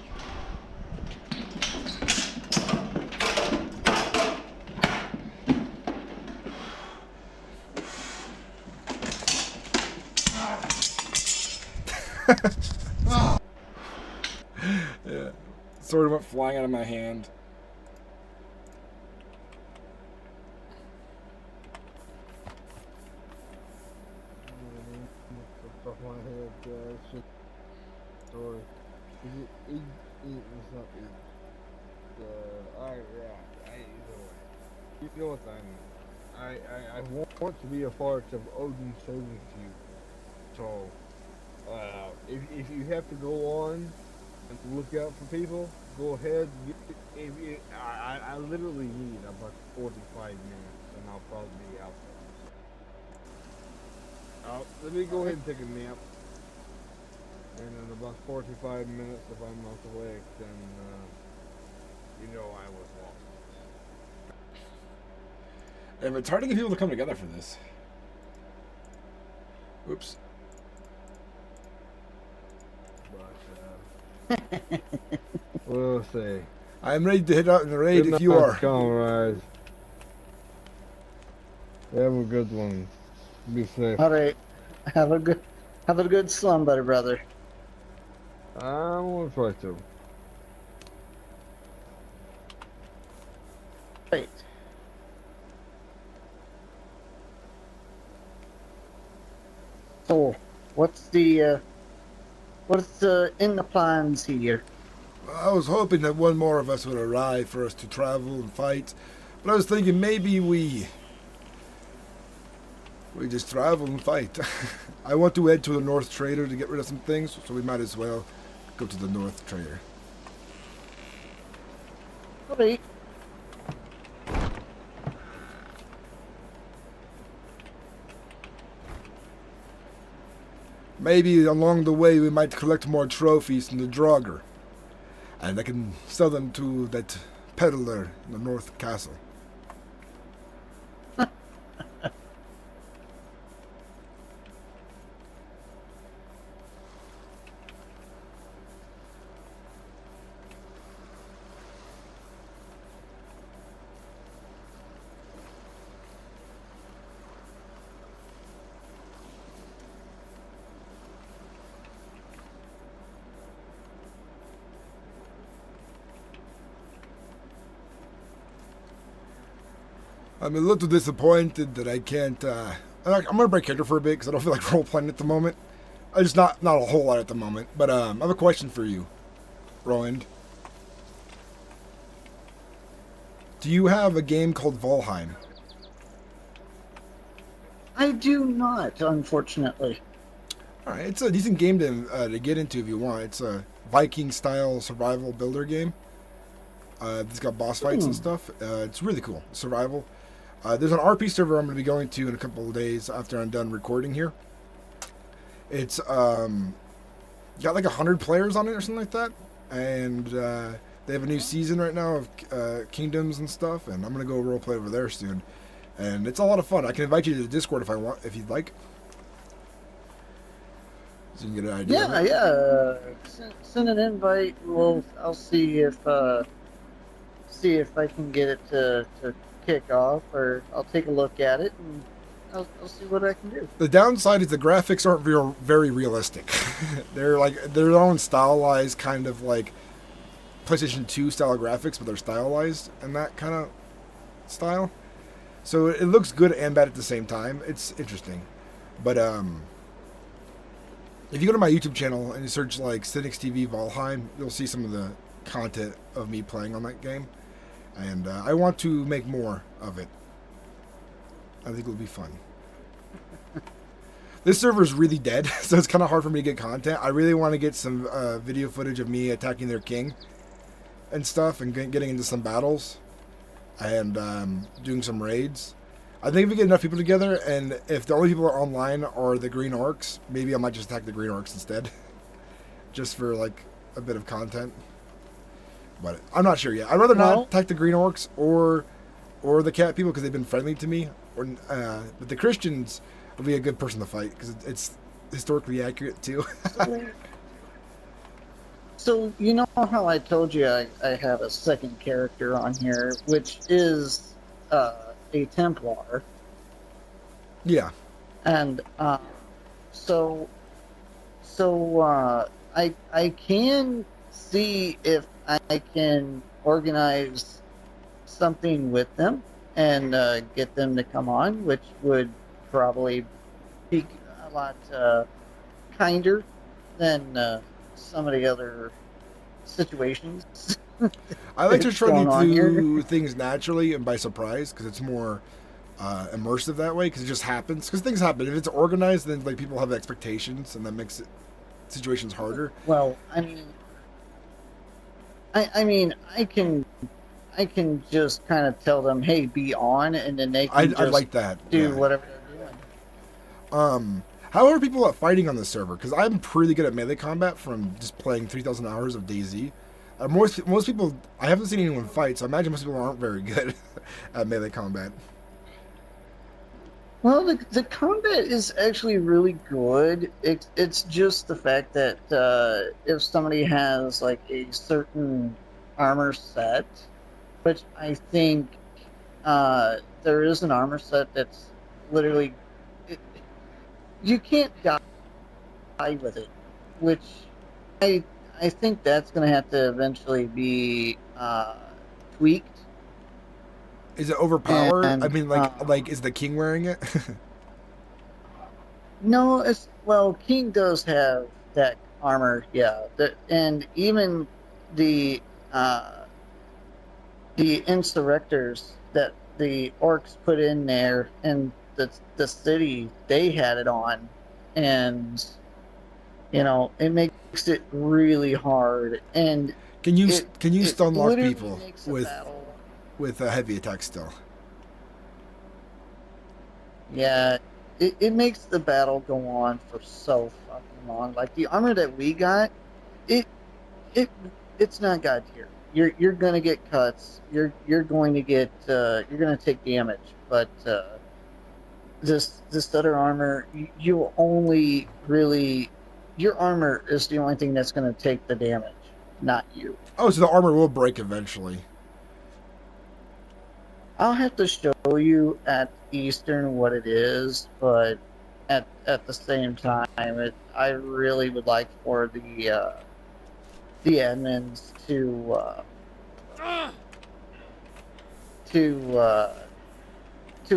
Yeah. Sword went flying out of my hand. Off my head, shit. Sorry. Is it eight? It's not eight. You know what I mean. I want to be a part of Odin's serving to you. So, if you have to go on and look out for people, go ahead. I literally need about 45 minutes, and I'll probably be out there. Let me go ahead and take a nap. And in about 45 minutes, if I'm not awake, then you know I was lost. And it's hard to get people to come together for this. Oops. But we'll see. I'm ready to hit out in the raid Good if you night, are. comrades. Have a good one. Be safe. All right. Have a good slumber, brother. I'm gonna try to. Right. So, what's in the plans here? I was hoping that one more of us would arrive for us to travel and fight. But I was thinking maybe we just travel and fight. I want to head to the North Trader to get rid of some things, so we might as well go to the North Trader. All right. Maybe along the way we might collect more trophies from the Draugr. And I can sell them to that peddler in the North Castle. I'm a little disappointed that I can't, I'm going to break character for a bit because I don't feel like role-playing at the moment. Just not a whole lot at the moment. But I have a question for you, Roland. Do you have a game called Valheim? I do not, unfortunately. Alright, it's a decent game to get into if you want. It's a Viking-style survival builder game. It's got boss fights and stuff. It's really cool. Survival. There's an RP server I'm going to be going to in a couple of days after I'm done recording here. It's got like 100 players on it or something like that. And they have a new season right now of Kingdoms and stuff. And I'm going to go roleplay over there soon. And it's a lot of fun. I can invite you to the Discord if you'd like. So you can get an idea. Yeah. Send an invite. I'll see if I can get it to kick off, or I'll take a look at it and I'll see what I can do. The downside is the graphics aren't very realistic. They're like their own stylized kind of like PlayStation 2 style graphics, but they're stylized in that kind of style. So it looks good and bad at the same time. It's interesting. But if you go to my YouTube channel and you search like Sinnix TV Valheim, you'll see some of the content of me playing on that game. And I want to make more of it. I think it'll be fun. This server is really dead, so it's kind of hard for me to get content. I really want to get some video footage of me attacking their king and stuff and getting into some battles. and doing some raids. I think if we get enough people together, and if the only people are online are the green orcs, maybe I might just attack the green orcs instead, just for like a bit of content. But I'm not sure yet. I'd rather not attack the green orcs or the cat people because they've been friendly to me. But the Christians will be a good person to fight because it's historically accurate too. So you know how I told you I have a second character on here, which is a Templar. Yeah. And so I can see if I can organize something with them and get them to come on, which would probably be a lot kinder than some of the other situations. I like to try to do here. things naturally and by surprise because it's more immersive that way because it just happens. Because things happen. If it's organized, then like people have expectations and that makes situations harder. Well, I mean, I can just kind of tell them, hey, be on, and then they can I like that. do whatever they're doing. How are people at fighting on this server? Because I'm pretty good at melee combat from just playing 3,000 hours of Dayz. Most people, I haven't seen anyone fight, so I imagine most people aren't very good at melee combat. Well, the combat is actually really good. It's just the fact that if somebody has like a certain armor set, which I think there is an armor set that's literally you can't die with it, which I think that's going to have to eventually be tweaked. Is it overpowered? And, I mean, like is the king wearing it? No, King does have that armor, yeah. And even the insurrectors that the orcs put in there and the city, they had it on, and it makes it really hard. And can you stun lock literally people makes a with battle. with a heavy attack still? Yeah, it makes the battle go on for so fucking long. Like the armor that we got, it's not god tier. You're gonna get cuts. You're going to get you're gonna take damage. But this other armor, you only really your armor is the only thing that's gonna take the damage, not you. Oh, so the armor will break eventually. I'll have to show you at Eastern what it is, but at the same time, I really would like for the admins to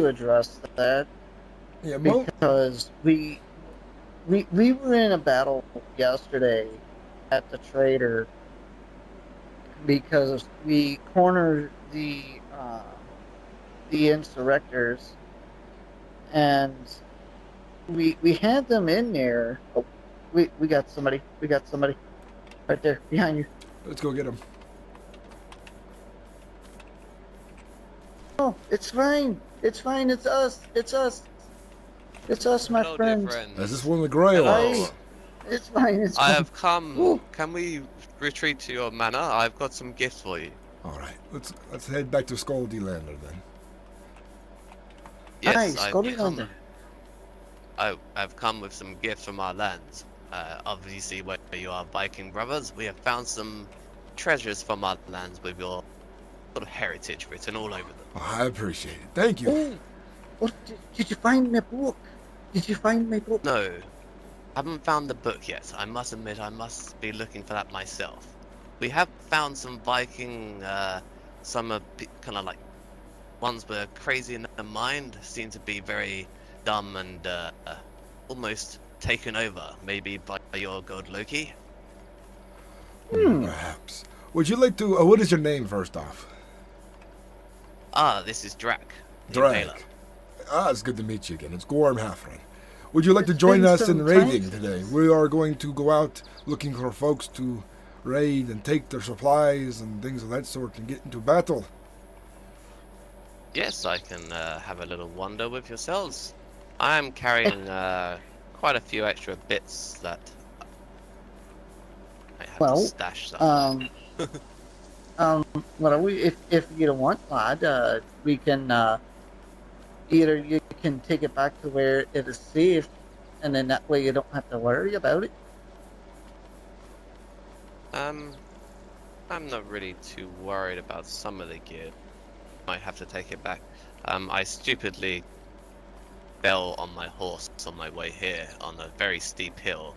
address that. Yeah, well, Because we were in a battle yesterday at the trader because we cornered the insurrectors, and we had them in there. Oh, we got somebody right there behind you. let's go get him. Oh, it's fine, it's us, my Hello, dear friends. friends. Is this one of the Grey Hello. ones? It's fine, it's fine. I have come. Ooh. Can we retreat to your manor? I've got some gifts for you. All right, let's head back to Skaldy Lander then. Yes, Nice, go to London. I've come with some gifts from our lands. Obviously, where you are Viking brothers, we have found some treasures from our lands with your sort of heritage written all over them. Oh, I appreciate it. Thank you. Oh, did you find my book? Did you find my book? No, haven't found the book yet. I must admit, I must be looking for that myself. We have found some Viking, some are kind of like ones were crazy in their mind, seem to be very dumb and almost taken over, maybe by your god Loki. Perhaps. Would you like to? What is your name first off? Ah, this is Drac. the Drag. Impaler. It's good to meet you again. It's Gorm Halfren. Would you like to join been us some in raiding time. today? We are going to go out looking for folks to raid and take their supplies and things of that sort and get into battle. Yes, I can have a little wander with yourselves. I am carrying quite a few extra bits that I have to Well, stash somewhere. Well, if you don't want, lad, we can either you can take it back to where it is safe, and then that way you don't have to worry about it. I'm not really too worried about some of the gear. Might have to take it back. I stupidly fell on my horse on my way here on a very steep hill.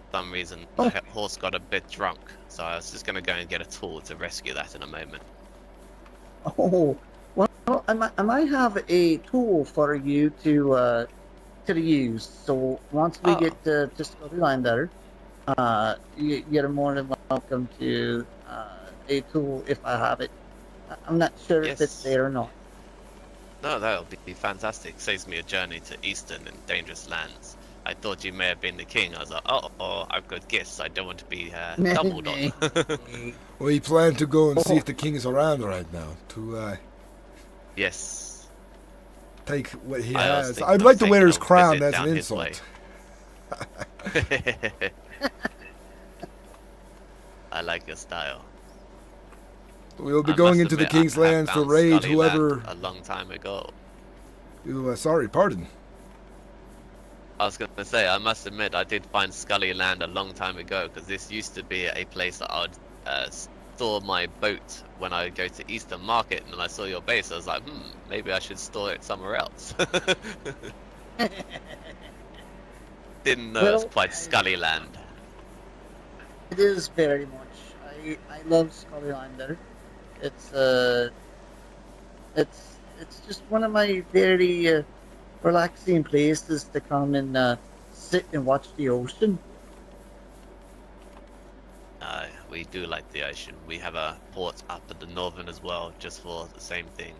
For some reason, Oh. the horse got a bit drunk, so I was just gonna go and get a tool to rescue that in a moment. Oh, well, I might have a tool for you to use. So once we Oh. get to Storyline there, you're more than welcome to a tool if I have it. I'm not sure if it's Yes. there or not. No, that'll be fantastic. Saves me a journey to eastern and dangerous lands. I thought you may have been the king. I was like, oh, I've got gifts. I don't want to be doubled on. We plan to go and see if the king is around right now to Yes. take what he I was has. thinking I'd of like to taking wear his a crown. visit That's down an his way. insult. I like your style. We'll be I going must into the admit, king's I have lands to found raid Scully Land whoever. a long time ago. Sorry, pardon. I was gonna say, I must admit, I did find Scully Land a long time ago, because this used to be a place that I would store my boat when I go to Eastern Market, and then I saw your base, I was like, maybe I should store it somewhere else. Didn't know it's Well, quite Scully Land. It is very much. I love Storyline there. It's it's just one of my very relaxing places to come and sit and watch the ocean. We do like the ocean. We have a port up at the northern as well, just for the same thing.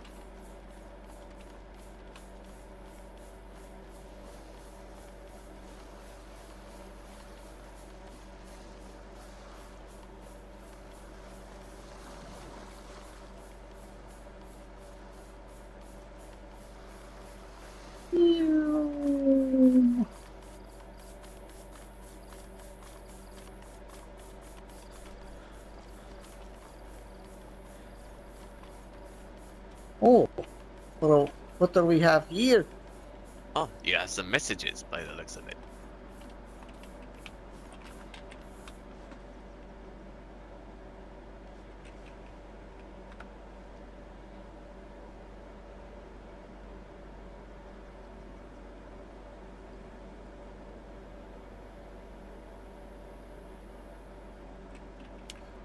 Oh, well, what do we have here? Oh, you have some messages by the looks of it.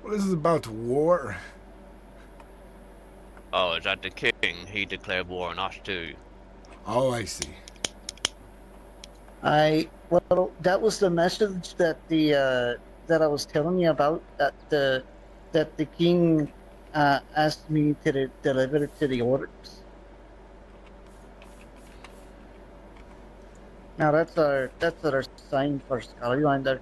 Well, this is about war. Oh, is that the king? He declared war on us too. Oh, I see. Well, that was the message that that I was telling you about, that the king asked me to deliver it to the orcs. Now that's our sign for Scullyline there.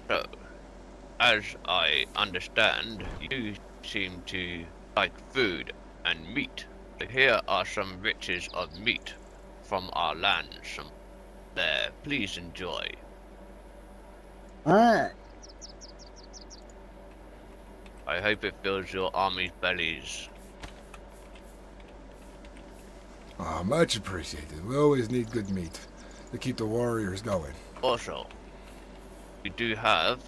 So, as I understand, you seem to like food and meat. So here are some riches of meat from our land. Some there, please enjoy. Ah, I hope it fills your army's bellies. Ah, much appreciated. We always need good meat to keep the warriors going. Also, we do have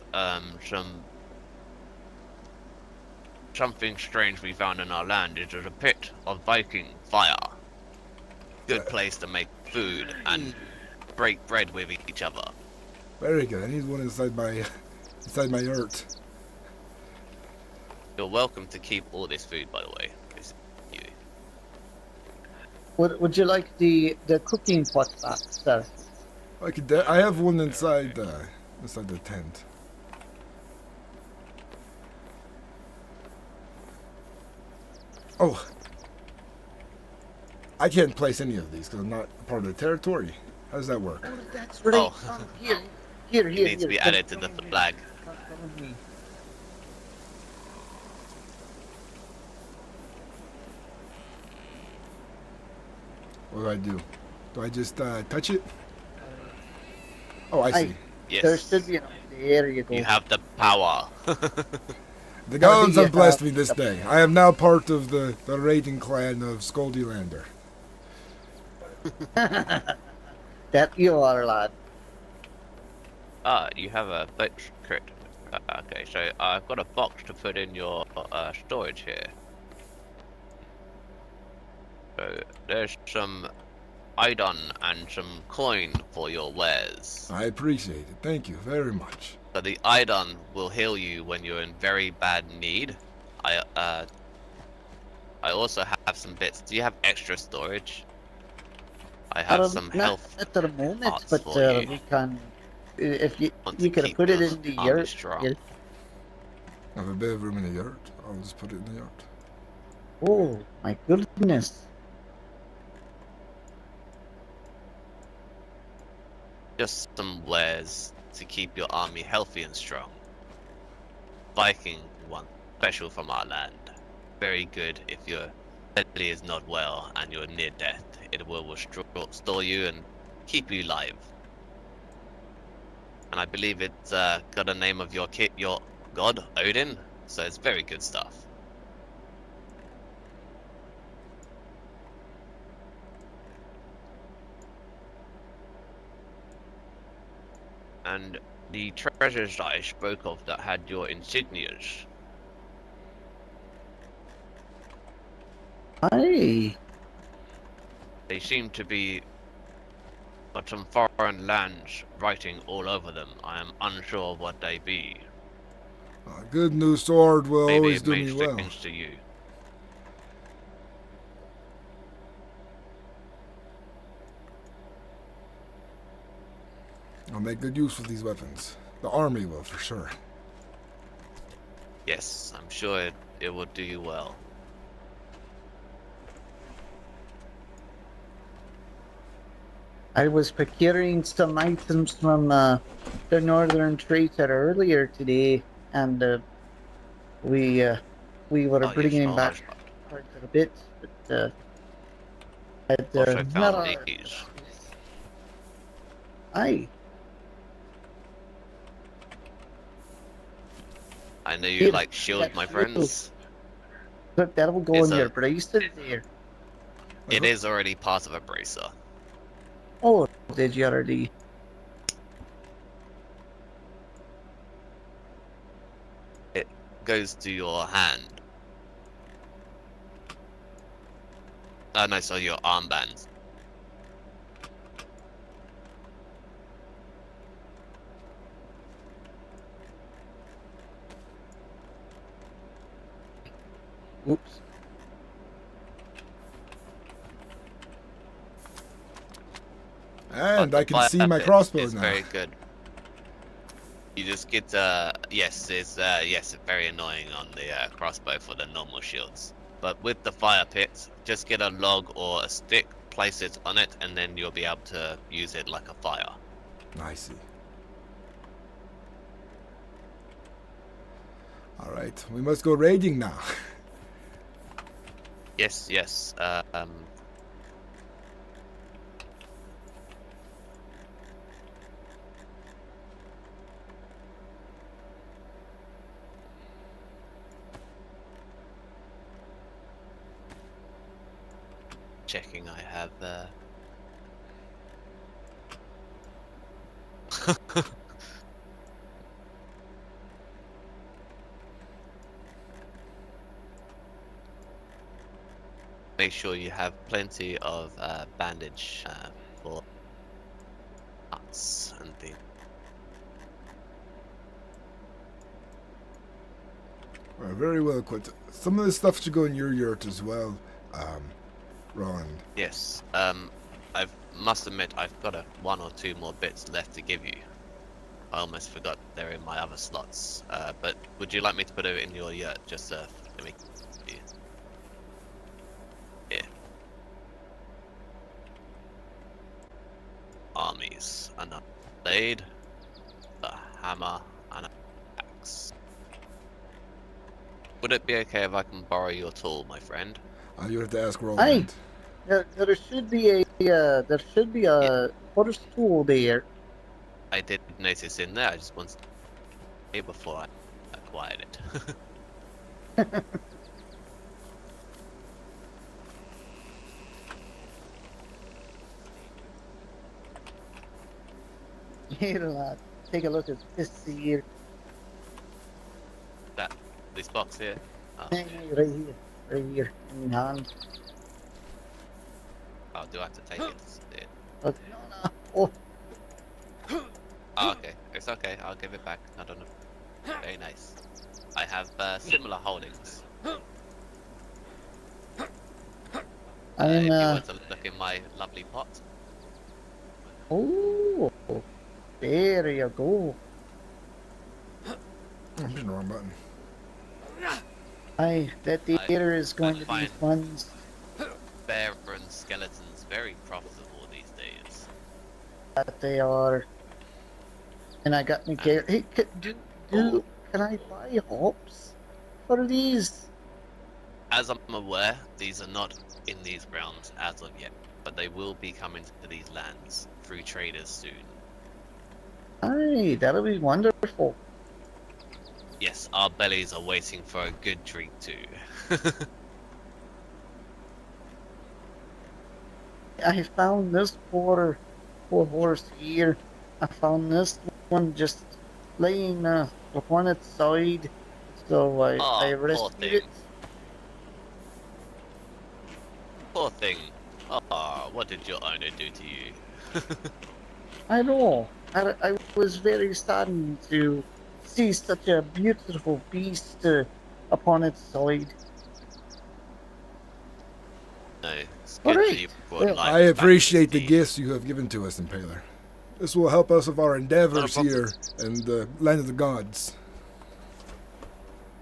something strange we found in our land. It is a pit of Viking fire. Good place to make food and break bread with each other. Very good. I need one inside my yurt. You're welcome to keep all this food, by the way. It's you. would you like the cooking pot back, sir? I have one inside the tent. Oh, I can't place any of these because I'm not part of the territory. How does that work? Oh, that's right. Oh. Here, Here, It here, needs to here. be added to the flag. Come with me. What do I do? Do I just touch it? Oh, I see. There Yes. should be an. There you go. You have the power. The gods have blessed me yeah. this day. I am now part of the raiding clan of Skoldilander. That you are, lad. Ah, you have a boat. Correct. Okay, so I've got a box to put in your storage here. So there's some iron and some coin for your wares. I appreciate it. Thank you very much. So the iron will heal you when you're in very bad need. I also have some bits. Do you have extra storage? I have some Not health at the moment, parts but for you. we can. If you Want you to could keep put it your in the army yurt. strong. Yeah. I have a bit of room in the yard. I'll just put it in the yard. Oh my goodness! Just some wares to keep your army healthy and strong. Viking one, special from our land. Very good if your body is not well and you're near death. It will restore you and keep you alive. And I believe it's got a name of your god, Odin. So it's very good stuff. And the treasures that I spoke of that had your insignias. Aye. They seem to be got some foreign lands writing all over them. I am unsure of what they be. A good new sword will Maybe always it do me means well. things to you. I'll make good use of these weapons. The army will, for sure. Yes, I'm sure it will do you well. I was procuring some items from the northern trader earlier today, and we were Oh, bringing yes, back quite a bit, but had also not found our- these. Aye. I know you Here, like shield, that's my you. friends. Look, that will go It's in a- your bracelet there. It is already part of a bracer. Oh, did you already? It goes to your hand. Oh no, so your armbands. Oops. And But I the can see fire my pit crossbow is now. very good. You just get yes, it's very annoying on the crossbow for the normal shields. But with the fire pit, just get a log or a stick, place it on it, and then you'll be able to use it like a fire. I see. Alright, we must go raiding now. Yes, yes. Checking I have make sure you have plenty of bandage for cuts and things. Very well, Quint. Some of this stuff should go in your yurt as well, Roland. Yes. I must admit I've got one or two more bits left to give you. I almost forgot they're in my other slots. But would you like me to put it in your yurt? Just let me. Yeah. Armies. Another blade. hammer, and an axe. Would it be okay if I can borrow your tool, my friend? You have to ask Hey, Roland. there should be a horse tool there. I did notice in there. I just wanted to hear before I acquired it. Here, lad. Take a look at this here. This box here. Oh, Hey, yeah. right here, in your hand. Oh, do I have to take it? But no. Oh, Oh, okay. It's okay. I'll give it back. I don't know. Very nice. I have similar holdings. If you want to look in my lovely pot. Oh, there you go. I'm hitting the wrong button. Aye, that there is going to be fine. fun. Bear and skeletons very profitable these days. That they are. And I got me gear. Hey, can I buy hops for these? As I'm aware, these are not in these grounds as of yet, but they will be coming to these lands through traders soon. Aye, that'll be wonderful. Yes, our bellies are waiting for a good drink too. I found this poor horse here. I found this one just laying upon its side. So I Poor rescued thing. it. Poor thing. Oh, what did your owner do to you? I know. I was very saddened to see such a beautiful beast upon its side. No, it's good Alright, that you brought well, life I back to appreciate the team. gifts you have given to us, Impaler. This will help us with our endeavors problem. here in the land of the gods.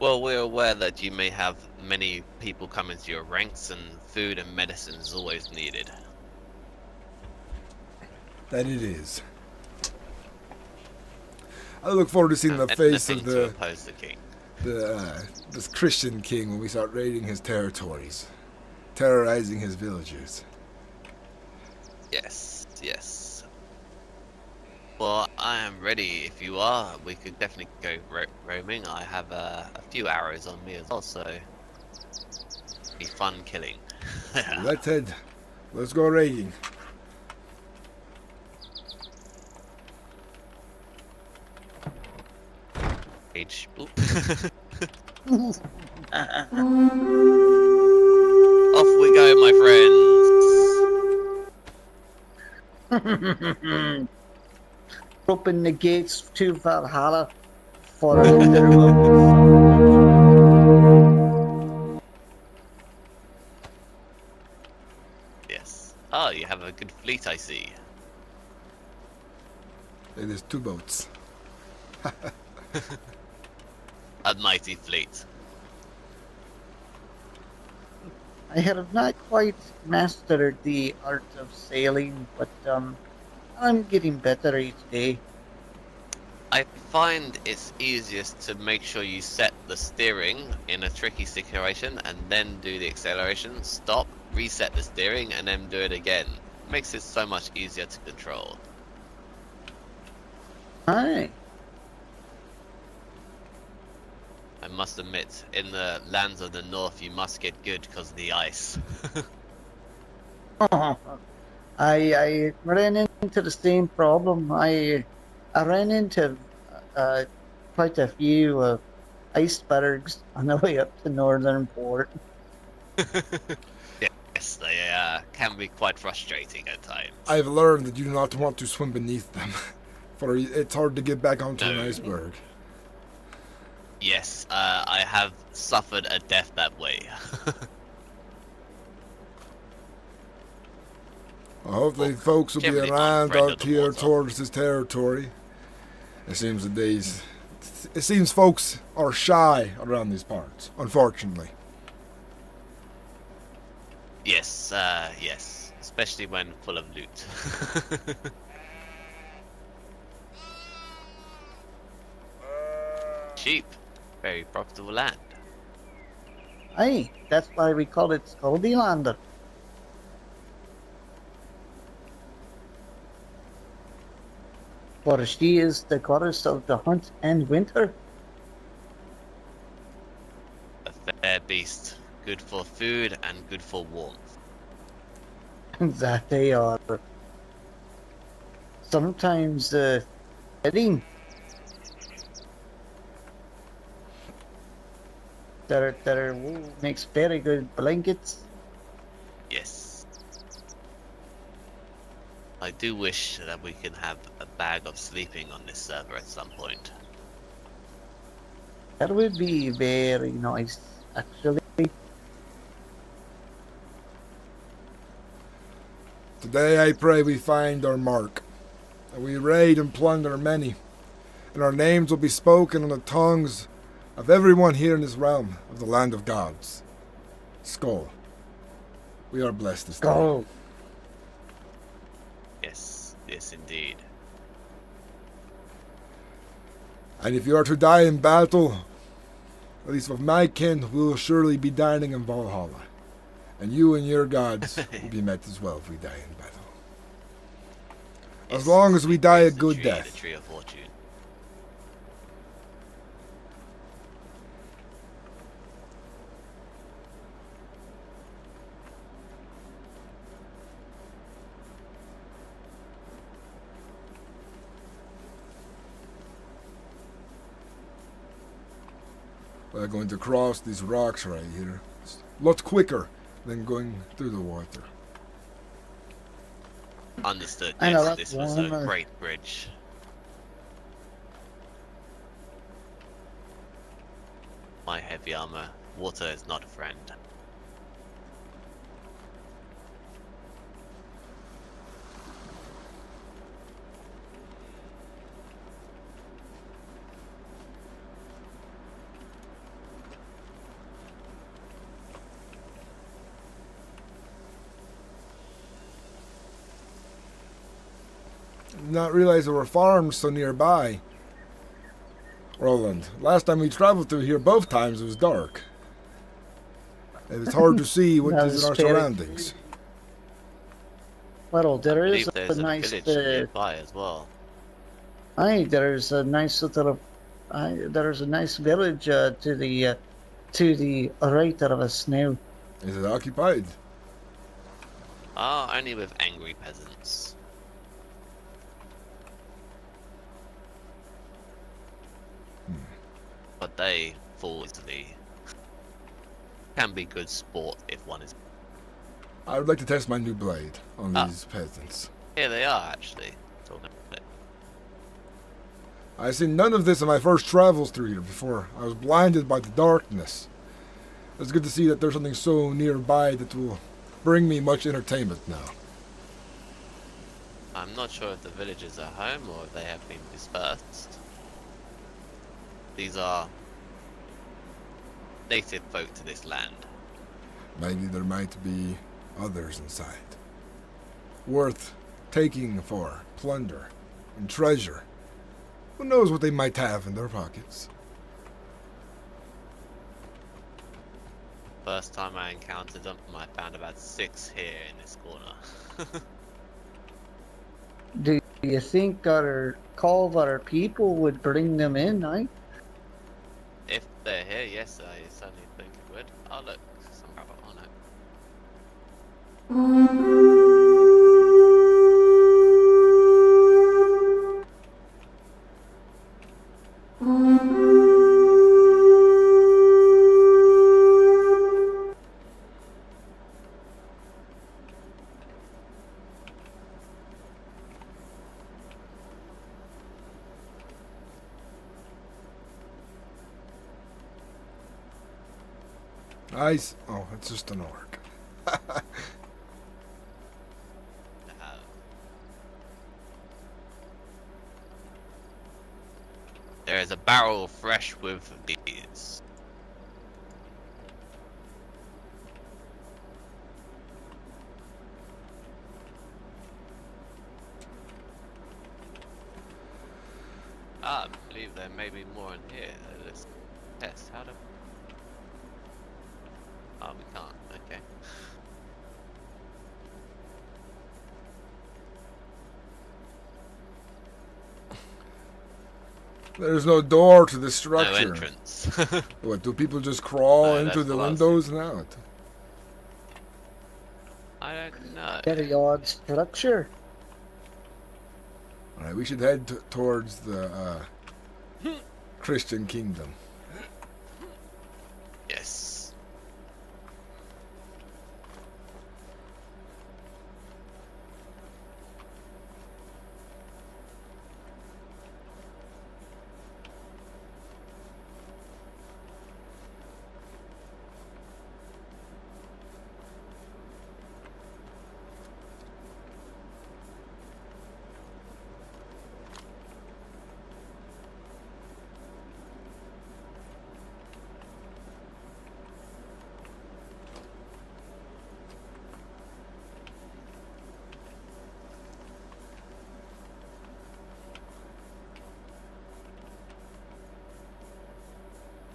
Well, we're aware that you may have many people come into your ranks, and food and medicine is always needed. That it is. I look forward to seeing the face Anything of to the oppose the king. this Christian king when we start raiding his territories, terrorizing his villagers. Yes, yes. Well, I am ready if you are. We could definitely go roaming. I have a few arrows on me as well, so be fun killing. Let's head. Let's go raiding. Age. Oop. Off we go, my friends. Open the gates to Valhalla for Yes. Oh, you have a good fleet, I see. It is 2 boats. A mighty fleet. I have not quite mastered the art of sailing, but I'm getting better each day. I find it's easiest to make sure you set the steering in a tricky situation and then do the acceleration, stop, reset the steering, and then do it again. Makes it so much easier to control. Aye. I must admit, in the lands of the north you must get good because of the ice. I ran into the same problem. I ran into quite a few icebergs on the way up to Northern Port. Yes, they can be quite frustrating at times. I've learned that you do not want to swim beneath them, for it's hard to get back onto an No. iceberg. Yes, I have suffered a death that way. Well, hopefully folks will be generally I'm around friend of out the here water. towards this territory. It seems folks are shy around these parts, unfortunately. Yes, yes. Especially when full of loot. cheap, very profitable land. Aye, that's why we call it Scoldelander. For she is the goddess of the hunt and winter. A fair beast, good for food and good for warmth. That they are. Sometimes bedding. Makes very good blankets. Yes. I do wish that we can have a bag of sleeping on this server at some point. That would be very nice, actually. Today I pray we find our mark, and we raid and plunder many, and our names will be spoken on the tongues of everyone here in this realm of the land of gods. Skull. We are blessed this day. Go. Yes, yes indeed. And if you are to die in battle, at least with my kin, we will surely be dining in Valhalla. And you and your gods will be met as well if we die in battle. As long as we die a good death. The tree of fortune. We're going to cross these rocks right here. It's a lot quicker than going through the water. Understood. I know Yes, that's this was one, a great bridge. My heavy armor. Water is not a friend. Did not realize there were farms so nearby. Roland, last time we traveled through here, both times it was dark. It was hard to see what That is in was our very surroundings. Well, there I is believe there's a a nice. village nearby as well. Aye, there's a nice little. There's a nice village to the right of us now. Is it occupied? Ah, only with angry peasants. But they fall easily. Can be good sport if one is. I would like to test my new blade on Ah. these peasants. Here they are, actually. Talking about it. I've seen none of this in my first travels through here before. I was blinded by the darkness. It's good to see that there's something so nearby that will bring me much entertainment now. I'm not sure if the villagers are home or if they have been dispersed. These are native folk to this land. Maybe there might be others inside. Worth taking for plunder and treasure. Who knows what they might have in their pockets? First time I encountered them, I found about 6 here in this corner. Do you think our people would bring them in? Aye. If they're here, yes, I certainly think it would. Oh look, some rabbit on it. Ice. Oh, it's just an orc. There is a barrel fresh with these. I believe there may be more in here. Let's test. How to... Oh, we can't. Okay. There's no door to this No structure. entrance. What, do people just crawl No, into that's the what I was windows and out? I don't know. Very odd structure. Alright, we should head towards the Christian kingdom. Yes.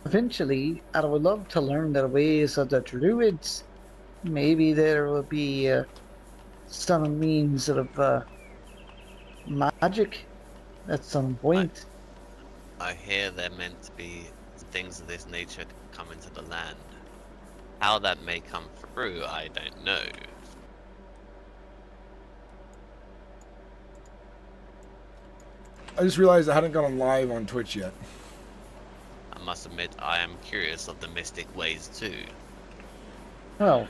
Eventually, I would love to learn the ways of the druids. Maybe there will be some means of magic at some point. I hear they're meant to be things of this nature to come into the land. How that may come through, I don't know. I just realized I hadn't gone live on Twitch yet. I must admit, I am curious of the mystic ways too. Oh,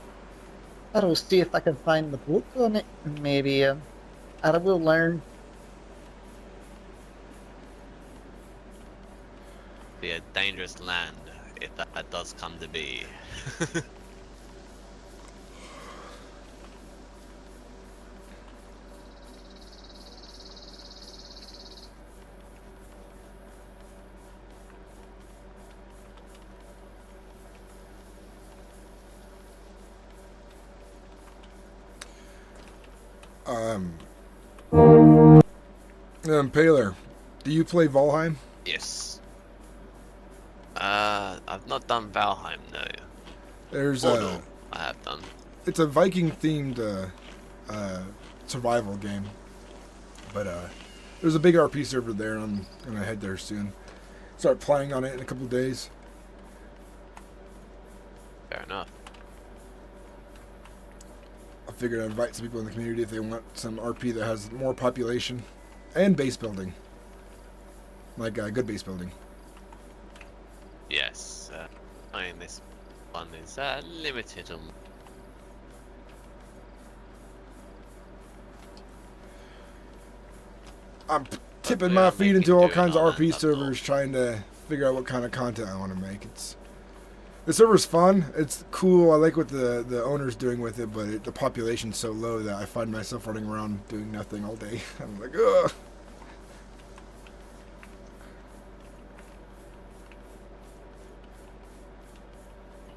I will see if I can find the book on it. Maybe I will learn. Be a dangerous land if that does come to be. Paler, do you play Valheim? Yes. I've not done Valheim, no. There's Mordor, I have done. it's a Viking themed survival game, but there's a big RP server there, and I'm gonna head there soon. Start playing on it in a couple days. Fair enough. I figured I'd invite some people in the community if they want some RP that has more population and base building, like good base building. Yes. I mean, this one is limited on. I'm tipping Hopefully my I'll feet make into it all do it kinds of on RP that servers, trying to figure out what kind of content I want to make. The server's fun. It's cool. I like what the owner's doing with it, but the population's so low that I find myself running around doing nothing all day. I'm like, ugh.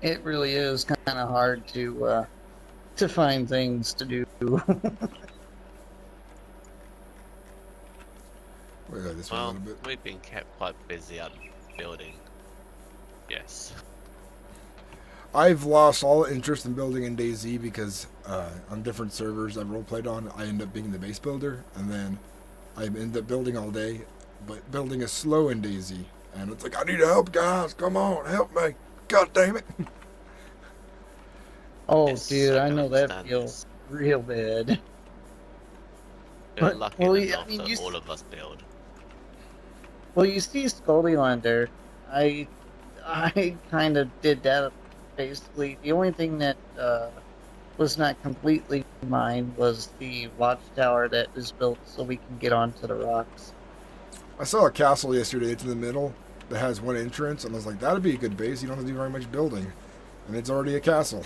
It really is kind of hard to find things to do. Wait, this way a Well, little bit. we've been kept quite busy up building. Yes. I've lost all interest in building in Dayz because on different servers I've roleplayed on, I end up being the base builder, and then I end up building all day, but building is slow in Dayz, and it's like, I need help, guys. Come on, help me. God damn it. Oh, Yes, dude, I I can know that understand feels real bad. We're But- lucky well, enough I mean, that you all of us build. Well, you see Scullylander, I kind of did that basically. The only thing that was not completely mine was the watchtower that is built so we can get onto the rocks. I saw a castle yesterday. It's in the middle that has one entrance, and I was like, that'd be a good base. You don't have to do very much building. And it's already a castle.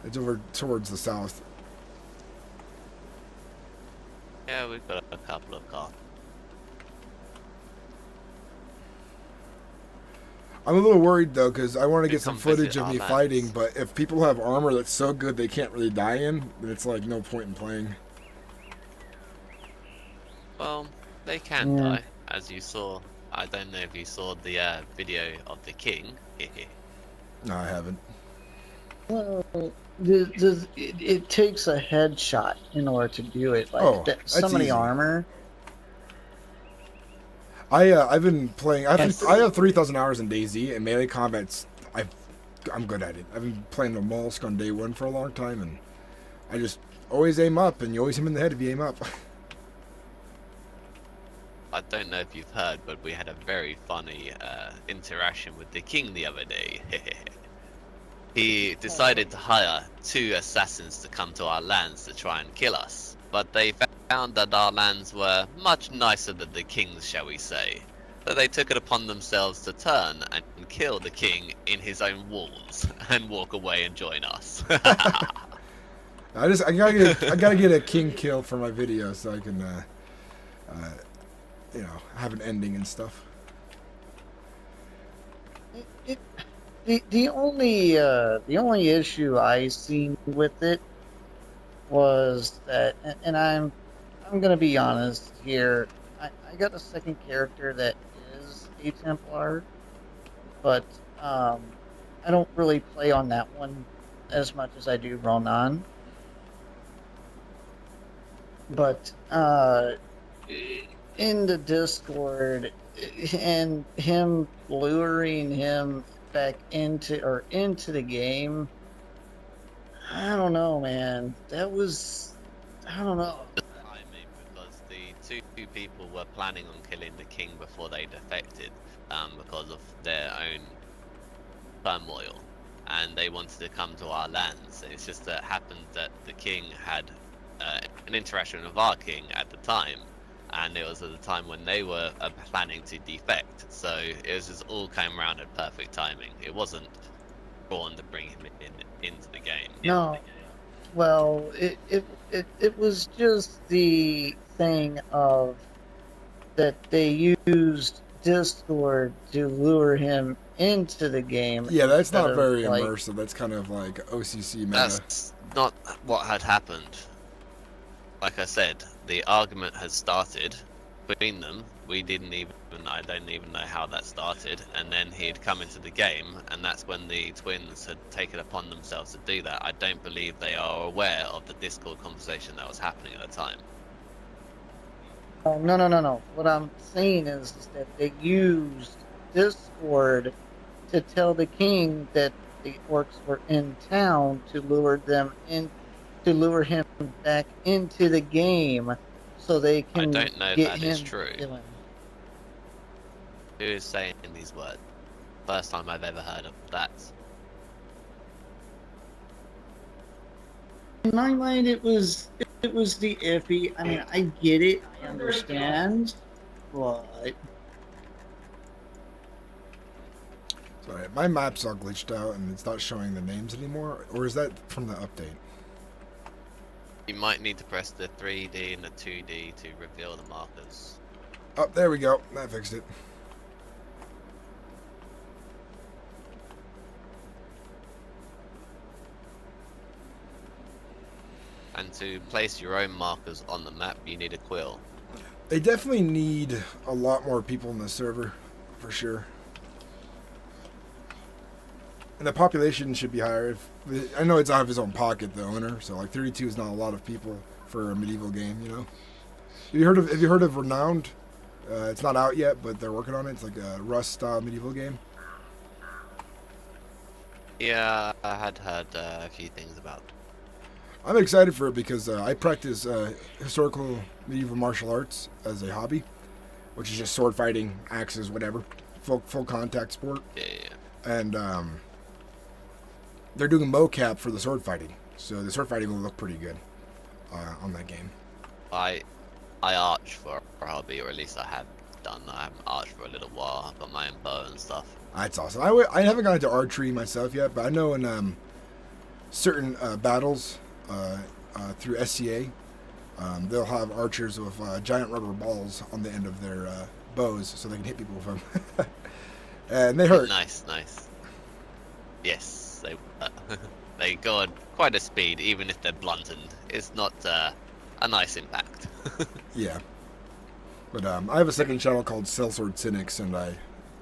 It's over towards the south. Yeah, we've got a couple of cars. I'm a little worried, though, because I want to We get some come visit footage of our me lands. fighting, but if people have armor that's so good they can't really die in, then it's like no point in playing. Well, They can Yeah. die, as you saw. I don't know if you saw the video of the king. No, I haven't. Well, it takes a headshot in order to do it. Like Oh, so that's many easy. armor. I've been playing. Yes. I have 3,000 hours in Dayz, and melee combat's. I'm good at it. I've been playing the Mollusk on day one for a long time, and I just always aim up, and you always hit him in the head if you aim up. I don't know if you've heard, but we had a very funny interaction with the king the other day. He decided to hire 2 assassins to come to our lands to try and kill us, but they found that our lands were much nicer than the king's, shall we say. So they took it upon themselves to turn and kill the king in his own walls and walk away and join us. I gotta get a king kill for my video so I can, have an ending and stuff. The only issue I seen with it was that, and I'm gonna be honest here. I got a second character that is a Templar, but I don't really play on that one as much as I do Ronan. But in the Discord, and him luring him back into the game, I don't know, man. That was, I don't know. Timing, because the 2 people were planning on killing the king before they defected, because of their own turmoil, and they wanted to come to our lands. It's just that happened that the king had an interaction with our king at the time, and it was at the time when they were planning to defect. So it was just all came around at perfect timing. It wasn't drawn to bring him into the game. No. Well, it was just the thing of that they used Discord to lure him into the game. Yeah, that's not instead of, very like, immersive. That's kind of like OCC meta. That's not what had happened. Like I said, the argument has started between them. I don't even know how that started. And then he'd come into the game, and that's when the twins had taken upon themselves to do that. I don't believe they are aware of the Discord conversation that was happening at the time. Oh, no. What I'm saying is that they used Discord to tell the king that the orcs were in town to lure him back into the game, so they can I don't know get that him is true. killing. Who is saying these words? First time I've ever heard of that. In my mind, it was the iffy. I mean, I get it, I understand, but Sorry, my map's all glitched out and it's not showing the names anymore. Or is that from the update? You might need to press the 3D and the 2D to reveal the markers. Oh, there we go. That fixed it. And to place your own markers on the map, you need a quill. They definitely need a lot more people in the server, for sure. And the population should be higher. I know it's out of his own pocket, the owner, so like 32 is not a lot of people for a medieval game, you know. Have you heard of Renowned? It's not out yet, but they're working on it. It's like a Rust-style medieval game. Yeah, I had heard a few things about it. I'm excited for it because I practice historical medieval martial arts as a hobby, which is just sword fighting, axes, whatever, full contact sport. Yeah. And they're doing mocap for the sword fighting, so the sword fighting will look pretty good on that game. I arch for a hobby, or at least I have done. I haven't arched for a little while. I've got my own bow and stuff. That's awesome. I haven't gotten into archery myself yet, but I know in certain battles through SCA, they'll have archers with giant rubber balls on the end of their bows so they can hit people with them. And they hurt. Nice. Yes, they go at quite a speed, even if they're blunted. It's not a nice impact. Yeah. But I have a second channel called Sellsword Sinnix, and I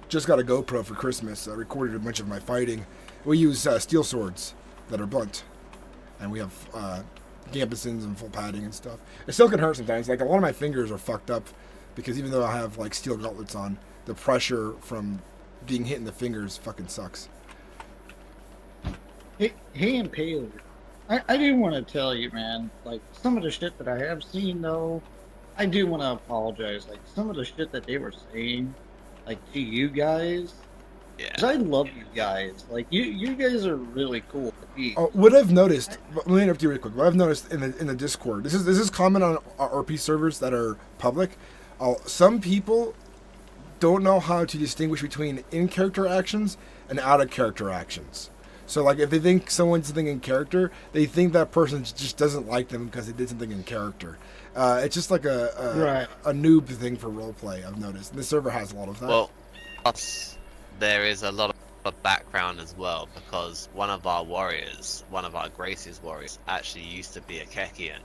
just got a GoPro for Christmas. I recorded a bunch of my fighting. We use steel swords that are blunt, and we have gambesons and full padding and stuff. It still can hurt sometimes. Like, a lot of my fingers are fucked up because even though I have like steel gauntlets on, the pressure from being hit in the fingers fucking sucks. Hey, Impaler, I do want to tell you, man, like, some of the shit that I have seen, though, I do want to apologize. Like, some of the shit that they were saying, like, to you guys, Yeah. 'cause I love you guys. Like, you guys are really cool. Oh, what I've noticed, let me interrupt you really quick. What I've noticed in the Discord, this is common on RP servers that are public. Some people don't know how to distinguish between in-character actions and out-of-character actions. So, like, if they think someone's something in character, they think that person just doesn't like them because they did something in character. It's just like a noob thing for roleplay, I've noticed. And this server has a lot of that. Well, plus there is a lot of background as well, because one of our warriors, one of our Gracie's warriors, actually used to be a Kekian.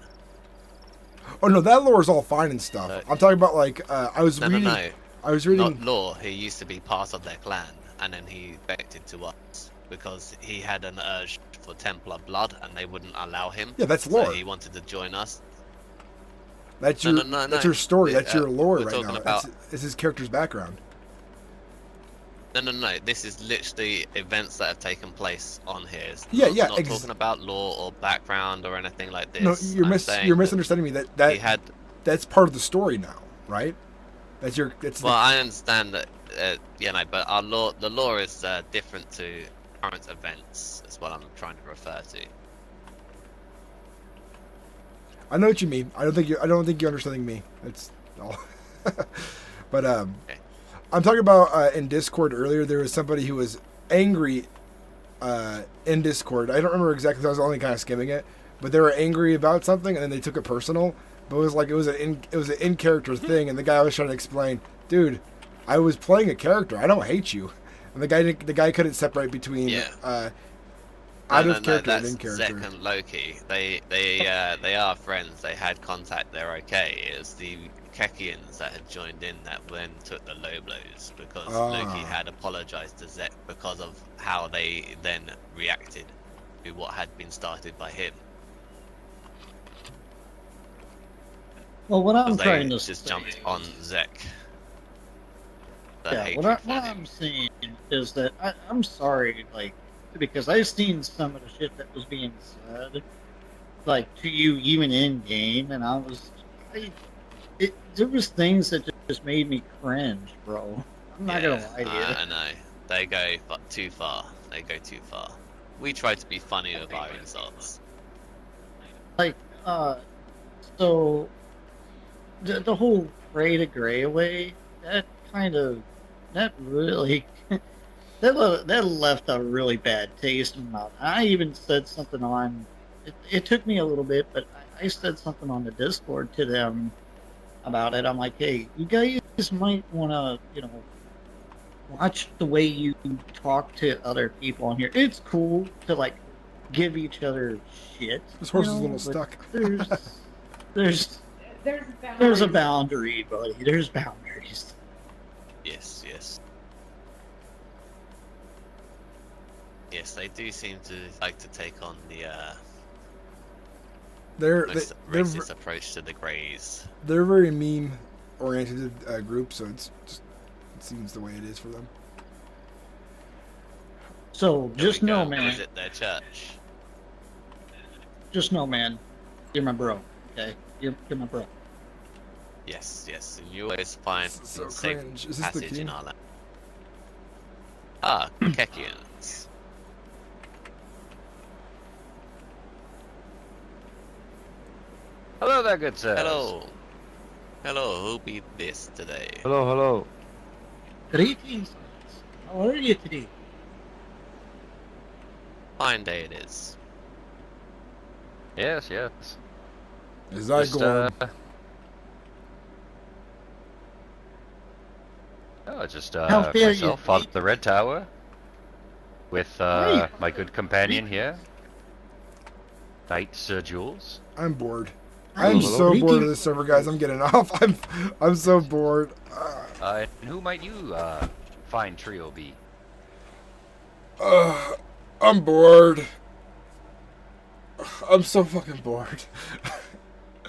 Oh no, that lore is all fine and stuff. I'm talking about, like, I was reading. No. I was reading. Not lore. He used to be part of their clan, and then he defected to us because he had an urge for Templar blood, and they wouldn't allow him. Yeah, that's lore. So he wanted to join us. That's your that's your story. That's your lore we're right talking now. about- It's his character's background. No. This is literally events that have taken place on here. It's Yeah, not, yeah, Not talking about lore or background or anything like this. No, I'm saying you're that misunderstanding me. he had. That's part of the story now, right? Well, I understand that, but our lore, the lore is different to current events. Is what I'm trying to refer to. I know what you mean. I don't think you're understanding me. That's all. But Okay. I'm talking about in Discord earlier. There was somebody who was angry in Discord. I don't remember exactly. I was only kind of skimming it, but they were angry about something, and then they took it personal. But it was like it was an in character thing, and the guy was trying to explain, dude, I was playing a character. I don't hate you. And the guy couldn't separate between out of character and in character. Zek and Loki. They are friends. They had contact. They're okay. It was the Kekians that had joined in that then took the low blows because Loki had apologized to Zek because of how they then reacted to what had been started by him. Well, what I'm They trying to just say, jumped on Zek. The yeah, hatred what for him. I'm saying is that I'm sorry, like, because I've seen some of the shit that was being said, like, to you even in game, and there was things that just made me cringe, bro. I'm not gonna lie to you. I know. They go too far. They go too far. We try to be funny with our insults. Like, so the whole gray to gray away, that really that left a really bad taste in my mouth. I even said something on it took me a little bit, but I said something on the Discord to them about it. I'm like, hey, you guys might want to, watch the way you talk to other people on here. It's cool to, like, give each other shit. This horse is a little but stuck. There's a boundary, buddy. There's boundaries. Yes. Yes, they do seem to like to take on the most racist approach to the Greys. They're a very meme-oriented group, so it seems the way it is for them. So just know, man. Visit their church. Just know, man. You're my bro. Okay, you're my bro. Yes, and you always find So safe cringe. Is this the passage king? in our land. Ah, Kekians. Hello there, good sir. Hello, who be this today? Hello. Greetings. How are you today? Fine day it is. Yes. As I go Just How fare you, myself on mate? the Red Tower with Hey. my good companion here, Knight Sir Jules. I'm bored. I'm Hello, so Ricky. bored of this server, guys. I'm getting off. I'm so bored. And who might you find trio be? I'm bored. I'm so fucking bored.